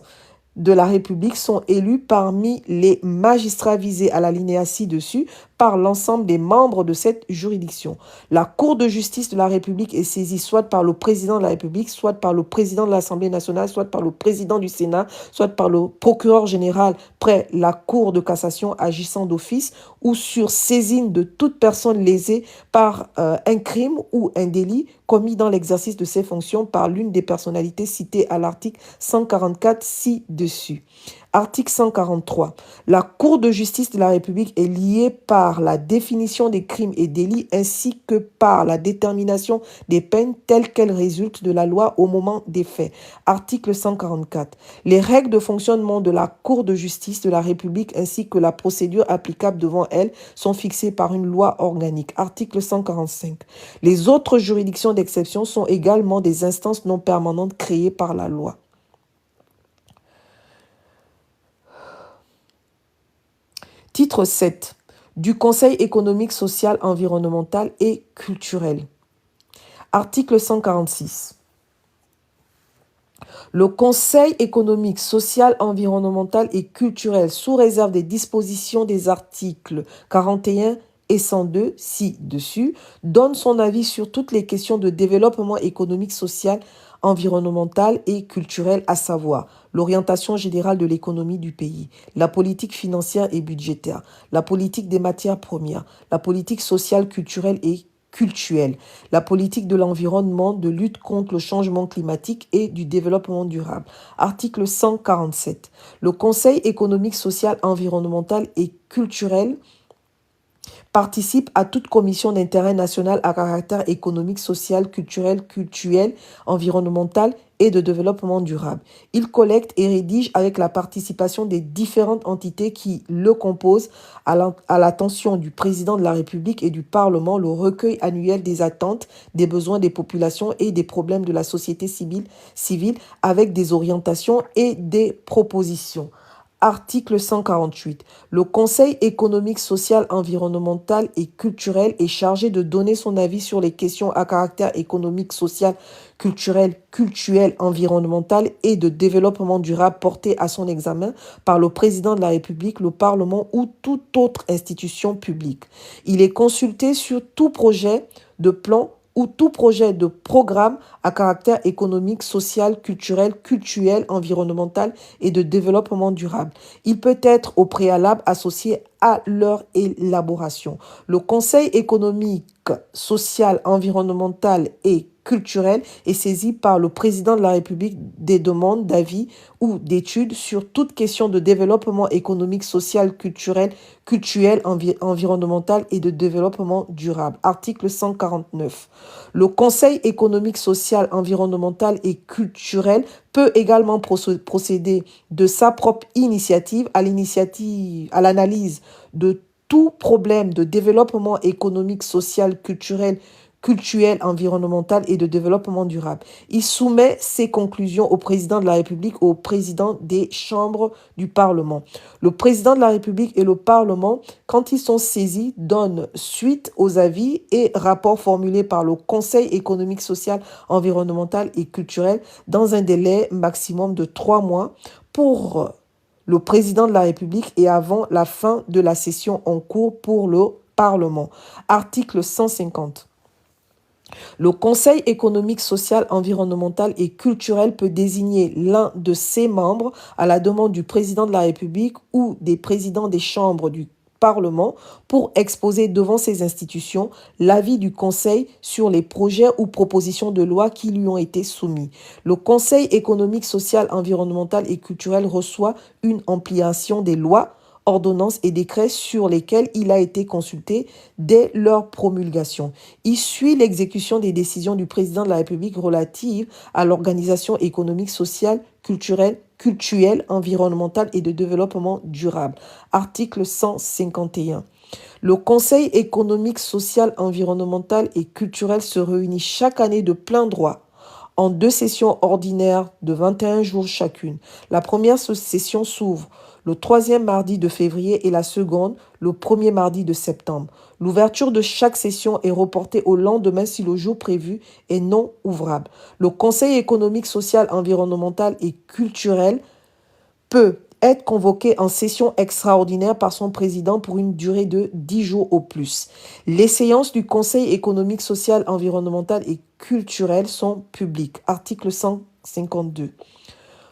de la République sont élus parmi les magistrats visés à l'alinéa ci-dessus par l'ensemble des membres de cette juridiction. La Cour de justice de la République est saisie soit par le président de la République, soit par le président de l'Assemblée nationale, soit par le président du Sénat, soit par le procureur général près la Cour de cassation agissant d'office ou sur saisine de toute personne lésée par un crime ou un délit commis dans l'exercice de ses fonctions par l'une des personnalités citées à l'article 144 ci-dessus. Article 143. La Cour de justice de la République est liée par la définition des crimes et délits ainsi que par la détermination des peines telles qu'elles résultent de la loi au moment des faits. Article 144. Les règles de fonctionnement de la Cour de justice de la République ainsi que la procédure applicable devant elle sont fixées par une loi organique. Article 145. Les autres juridictions d'exception sont également des instances non permanentes créées par la loi. Titre 7. Du Conseil économique, social, environnemental et culturel. Article 146. Le Conseil économique, social, environnemental et culturel, sous réserve des dispositions des articles 41 et 102 ci-dessus, donne son avis sur toutes les questions de développement économique, social, environnemental et culturel, à savoir l'orientation générale de l'économie du pays, la politique financière et budgétaire, la politique des matières premières, la politique sociale, culturelle et cultuelle, la politique de l'environnement, de lutte contre le changement climatique et du développement durable. Article 147. Le Conseil économique, social, environnemental et culturel participe à toute commission d'intérêt national à caractère économique, social, culturel, environnemental et de développement durable. Il collecte et rédige avec la participation des différentes entités qui le composent à l'attention du président de la République et du Parlement le recueil annuel des attentes, des besoins des populations et des problèmes de la société civile avec des orientations et des propositions. Article 148. Le Conseil économique, social, environnemental et culturel est chargé de donner son avis sur les questions à caractère économique, social, culturel, environnemental et de développement durable portées à son examen par le président de la République, le Parlement ou toute autre institution publique. Il est consulté sur tout projet de plan ou tout projet de programme à caractère économique, social, culturel, environnemental et de développement durable. Il peut être au préalable associé à leur élaboration. Le Conseil économique, social, environnemental et culturel est saisi par le président de la République des demandes d'avis ou d'études sur toute question de développement économique, social, culturel, environnemental et de développement durable. Article 149. Le Conseil économique, social, environnemental et culturel peut également procéder de sa propre initiative à l'analyse de tout problème de développement économique, social, culturel, environnemental et de développement durable. Il soumet ses conclusions au président de la République, au président des chambres du Parlement. Le président de la République et le Parlement, quand ils sont saisis, donnent suite aux avis et rapports formulés par le Conseil économique, social, environnemental et culturel dans un délai maximum de 3 mois pour le président de la République et avant la fin de la session en cours pour le Parlement. Article 150. Le Conseil économique, social, environnemental et culturel peut désigner l'un de ses membres à la demande du président de la République ou des présidents des chambres du Parlement pour exposer devant ces institutions l'avis du Conseil sur les projets ou propositions de loi qui lui ont été soumis. Le Conseil économique, social, environnemental et culturel reçoit une ampliation des lois, ordonnances et décrets sur lesquels il a été consulté dès leur promulgation. Il suit l'exécution des décisions du président de la République relatives à l'organisation économique, sociale, culturelle, environnementale et de développement durable. Article 151. Le Conseil économique, social, environnemental et culturel se réunit chaque année de plein droit en 2 sessions ordinaires de 21 jours chacune. La première session s'ouvre le 3e mardi de février et la seconde le 1er mardi de septembre. L'ouverture de chaque session est reportée au lendemain si le jour prévu est non ouvrable. Le Conseil économique, social, environnemental et culturel peut être convoqué en session extraordinaire par son président pour une durée de 10 jours au plus. Les séances du Conseil économique, social, environnemental et culturel sont publiques. Article 152.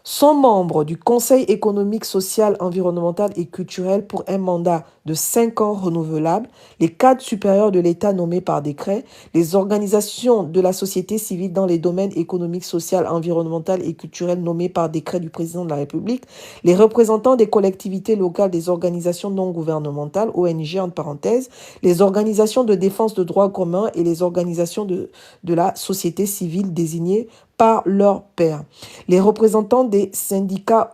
Sont membres du Conseil économique, social, environnemental et culturel pour un mandat de 5 ans renouvelable, les cadres supérieurs de l'État nommés par décret, les organisations de la société civile dans les domaines économiques, social, environnemental et culturel nommés par décret du président de la République, les représentants des collectivités locales, des organisations non gouvernementales, ONG entre parenthèses, les organisations de défense de droits communs et les organisations de la société civile désignées par leur pairs. Les représentants des syndicats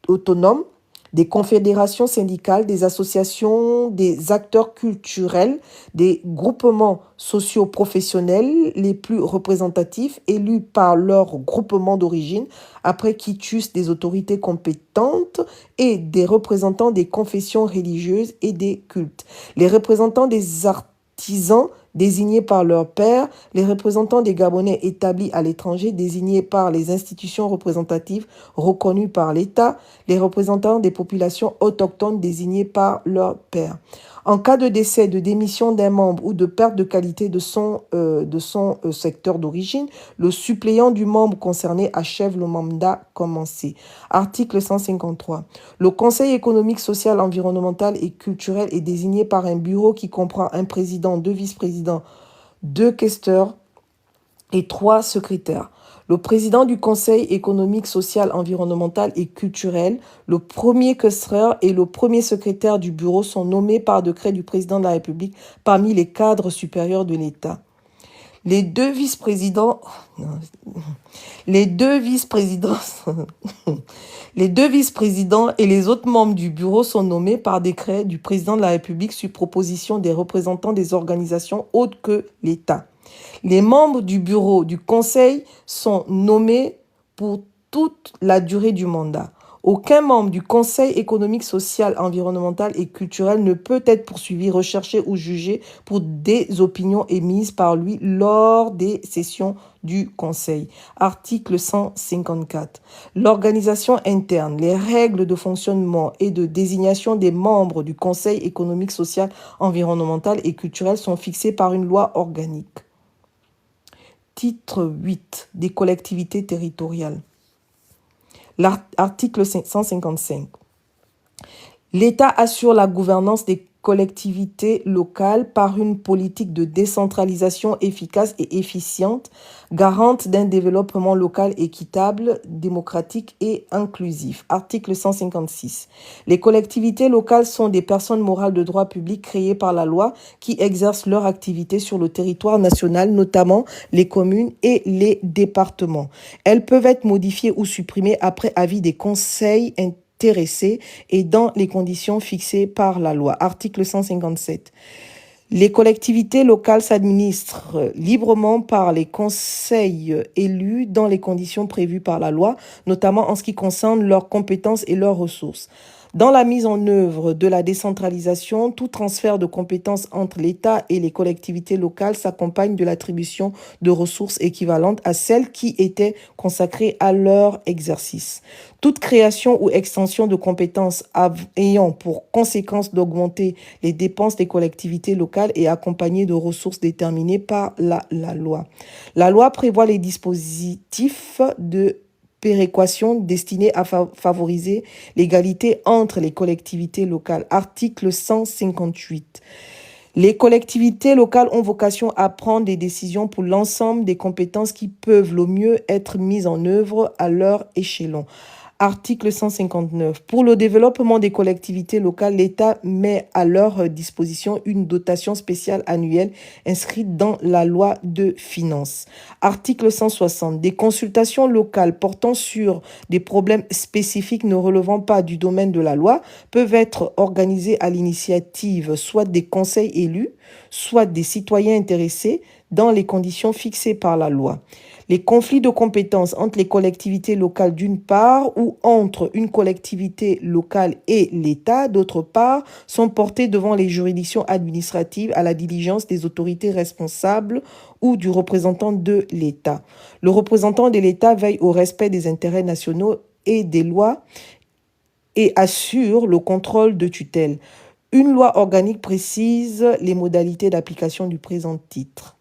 autonomes, des confédérations syndicales, des associations, des acteurs culturels, des groupements socio-professionnels les plus représentatifs élus par leur groupement d'origine après quitus des autorités compétentes et des représentants des confessions religieuses et des cultes. Les représentants des artisans désignés par leur pairs, les représentants des Gabonais établis à l'étranger désignés par les institutions représentatives reconnues par l'État, les représentants des populations autochtones désignés par leur pairs. En cas de décès, de démission d'un membre ou de perte de qualité de son secteur d'origine, le suppléant du membre concerné achève le mandat commencé. Article 153. Le Conseil économique, social, environnemental et culturel est désigné par un bureau qui comprend un président, 2 vice-présidents, 2 questeurs et 3 secrétaires. Le président du Conseil économique, social, environnemental et culturel, le premier questeur et le premier secrétaire du bureau sont nommés par décret du président de la République parmi les cadres supérieurs de l'État. Les 2 vice-présidents et les autres membres du bureau sont nommés par décret du président de la République sur proposition des représentants des organisations autres que l'État. Les membres du bureau du Conseil sont nommés pour toute la durée du mandat. Aucun membre du Conseil économique, social, environnemental et culturel ne peut être poursuivi, recherché ou jugé pour des opinions émises par lui lors des sessions du Conseil. Article 154. L'organisation interne, les règles de fonctionnement et de désignation des membres du Conseil économique, social, environnemental et culturel sont fixées par une loi organique. Titre 8 des collectivités territoriales. L'article 155. L'État assure la gouvernance des collectivités locales par une politique de décentralisation efficace et efficiente, garante d'un développement local équitable, démocratique et inclusif. Article 156. Les collectivités locales sont des personnes morales de droit public créées par la loi qui exercent leur activité sur le territoire national, notamment les communes et les départements. Elles peuvent être modifiées ou supprimées après avis des conseils intéressés et dans les conditions fixées par la loi. Article 157. Les collectivités locales s'administrent librement par les conseils élus dans les conditions prévues par la loi, notamment en ce qui concerne leurs compétences et leurs ressources. Dans la mise en œuvre de la décentralisation, tout transfert de compétences entre l'État et les collectivités locales s'accompagne de l'attribution de ressources équivalentes à celles qui étaient consacrées à leur exercice. Toute création ou extension de compétences ayant pour conséquence d'augmenter les dépenses des collectivités locales est accompagnée de ressources déterminées par la loi. La loi prévoit les dispositifs de péréquation destinée à favoriser l'égalité entre les collectivités locales. Article 158. Les collectivités locales ont vocation à prendre des décisions pour l'ensemble des compétences qui peuvent le mieux être mises en œuvre à leur échelon. Article 159. Pour le développement des collectivités locales, l'État met à leur disposition une dotation spéciale annuelle inscrite dans la loi de finances. Article 160. Des consultations locales portant sur des problèmes spécifiques ne relevant pas du domaine de la loi peuvent être organisées à l'initiative soit des conseils élus, soit des citoyens intéressés dans les conditions fixées par la loi. Les conflits de compétences entre les collectivités locales d'une part ou entre une collectivité locale et l'État d'autre part sont portés devant les juridictions administratives à la diligence des autorités responsables ou du représentant de l'État. Le représentant de l'État veille au respect des intérêts nationaux et des lois et assure le contrôle de tutelle. Une loi organique précise les modalités d'application du présent titre.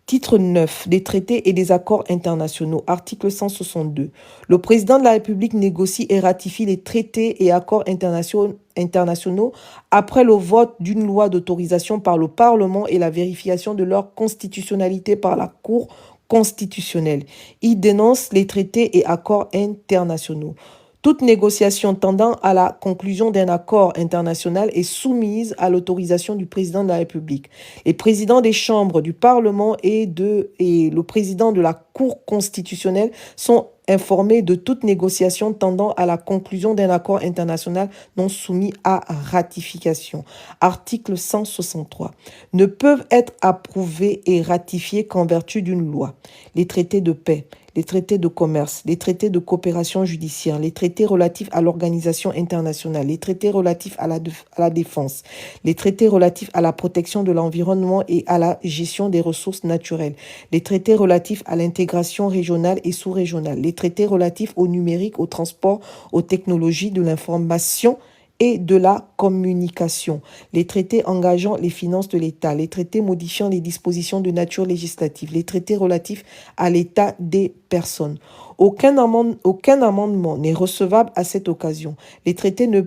Titre 9. Des traités et des accords internationaux. Article 162. Le président de la République négocie et ratifie les traités et accords internationaux après le vote d'une loi d'autorisation par le Parlement et la vérification de leur constitutionnalité par la Cour constitutionnelle. Il dénonce les traités et accords internationaux. Toute négociation tendant à la conclusion d'un accord international est soumise à l'autorisation du président de la République. Les présidents des chambres du Parlement et le président de la Cour constitutionnelle sont informés de toute négociation tendant à la conclusion d'un accord international non soumis à ratification. Article 163. Ne peuvent être approuvés et ratifiés qu'en vertu d'une loi. Les traités de paix, les traités de commerce, les traités de coopération judiciaire, les traités relatifs à l'organisation internationale, les traités relatifs à la défense, les traités relatifs à la protection de l'environnement et à la gestion des ressources naturelles, les traités relatifs à l'intégration régionale et sous-régionale, les traités relatifs au numérique, au transport, aux technologies de l'information et de la communication, les traités engageant les finances de l'État, les traités modifiant les dispositions de nature législative, les traités relatifs à l'état des personnes. Aucun amendement n'est recevable à cette occasion. Les traités ne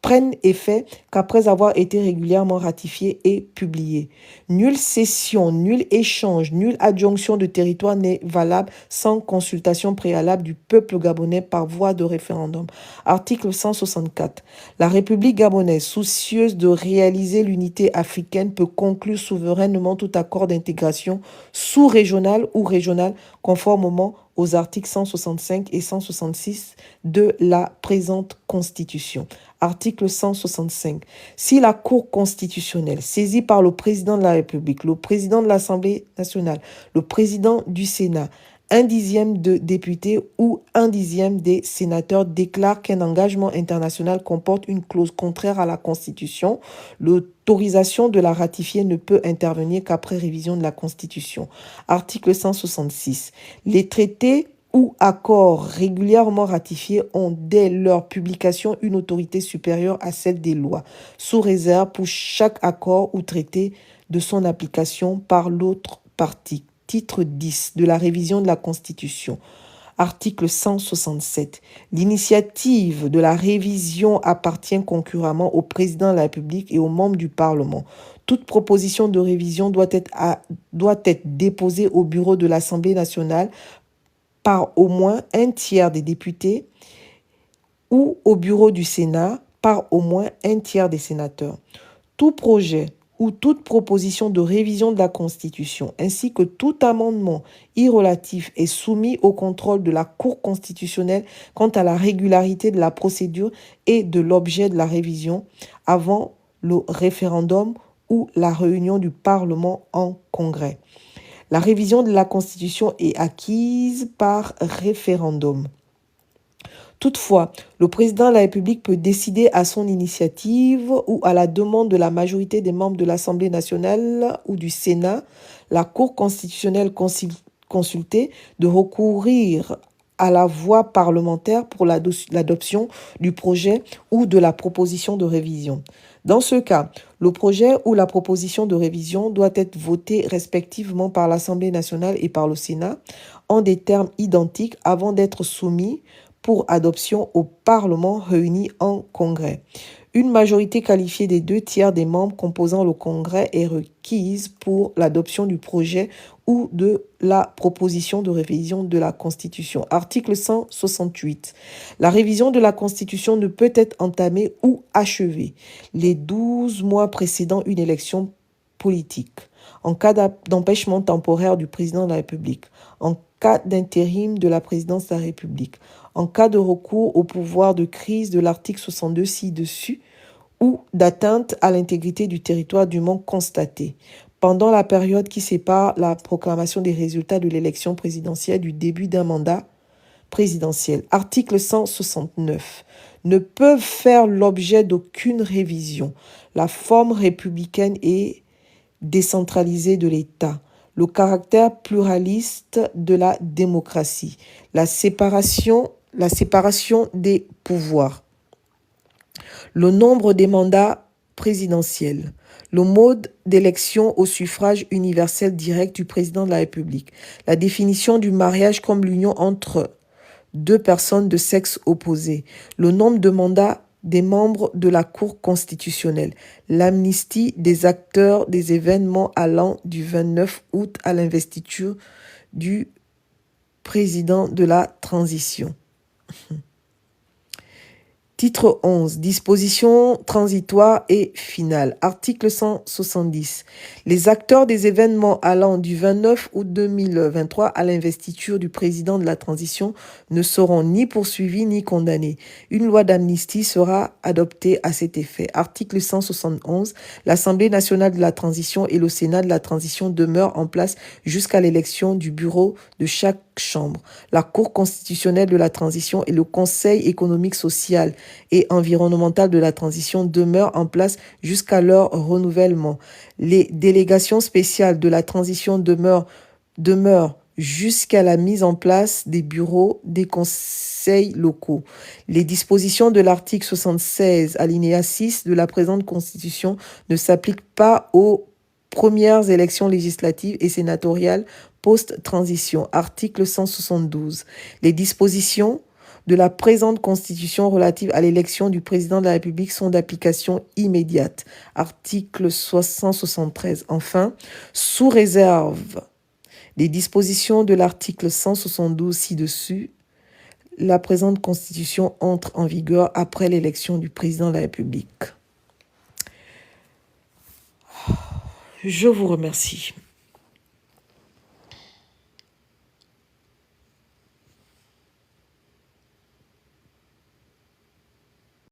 prennent effet qu'après avoir été régulièrement ratifiés et publiés. Nulle cession, nul échange, nulle adjonction de territoire n'est valable sans consultation préalable du peuple gabonais par voie de référendum. Article 164. La République gabonaise, soucieuse de réaliser l'unité africaine, peut conclure souverainement tout accord d'intégration sous-régional ou régional conformément aux articles 165 et 166 de la présente Constitution. Article 165. Si la Cour constitutionnelle, saisie par le président de la République, le président de l'Assemblée nationale, le président du Sénat, un dixième de députés ou un dixième des sénateurs déclare qu'un engagement international comporte une clause contraire à la Constitution, l'autorisation de la ratifier ne peut intervenir qu'après révision de la Constitution. Article 166. Les traités ou accords régulièrement ratifiés ont dès leur publication une autorité supérieure à celle des lois, sous réserve pour chaque accord ou traité de son application par l'autre partie. Titre 10 de la révision de la Constitution. Article 167. L'initiative de la révision appartient concurremment au président de la République et aux membres du Parlement. Toute proposition de révision doit être déposée au bureau de l'Assemblée nationale par au moins un tiers des députés ou au bureau du Sénat par au moins un tiers des sénateurs. Tout projet ou toute proposition de révision de la Constitution, ainsi que tout amendement irrelatif est soumis au contrôle de la Cour constitutionnelle quant à la régularité de la procédure et de l'objet de la révision avant le référendum ou la réunion du Parlement en congrès. La révision de la Constitution est acquise par référendum. Toutefois, le président de la République peut décider à son initiative ou à la demande de la majorité des membres de l'Assemblée nationale ou du Sénat, la Cour constitutionnelle consultée, de recourir à la voie parlementaire pour l'adoption du projet ou de la proposition de révision. Dans ce cas, le projet ou la proposition de révision doit être voté respectivement par l'Assemblée nationale et par le Sénat en des termes identiques avant d'être soumis pour adoption au Parlement réuni en congrès. Une majorité qualifiée des 2/3 des membres composant le congrès est requise pour l'adoption du projet ou de la proposition de révision de la Constitution. Article 168. La révision de la Constitution ne peut être entamée ou achevée les 12 mois précédant une élection politique, en cas d'empêchement temporaire du président de la République, en cas d'intérim de la présidence de la République, en cas de recours au pouvoir de crise de l'article 62 ci-dessus ou d'atteinte à l'intégrité du territoire dûment constatée, pendant la période qui sépare la proclamation des résultats de l'élection présidentielle du début d'un mandat présidentiel. Article 169. Ne peuvent faire l'objet d'aucune révision la forme républicaine et décentralisée de l'État, le caractère pluraliste de la démocratie, la séparation des pouvoirs, le nombre des mandats présidentiels, le mode d'élection au suffrage universel direct du président de la République, la définition du mariage comme l'union entre deux personnes de sexe opposé, le nombre de mandats des membres de la Cour constitutionnelle, l'amnistie des acteurs des événements allant du 29 août à l'investiture du président de la transition. Titre 11. Dispositions transitoires et finales. Article 170. Les acteurs des événements allant du 29 août 2023 à l'investiture du président de la transition ne seront ni poursuivis ni condamnés. Une loi d'amnistie sera adoptée à cet effet. Article 171. L'Assemblée nationale de la transition et le Sénat de la transition demeurent en place jusqu'à l'élection du bureau de chaque chambre. La Cour constitutionnelle de la transition et le Conseil économique, social et environnemental de la transition demeurent en place jusqu'à leur renouvellement. Les délégations spéciales de la transition demeurent jusqu'à la mise en place des bureaux des conseils locaux. Les dispositions de l'article 76, alinéa 6 de la présente Constitution ne s'appliquent pas aux premières élections législatives et sénatoriales post-transition. Article 172. Les dispositions de la présente Constitution relatives à l'élection du président de la République sont d'application immédiate. Article 173. Enfin, sous réserve des dispositions de l'article 172 ci-dessus, la présente Constitution entre en vigueur après l'élection du président de la République. Je vous remercie.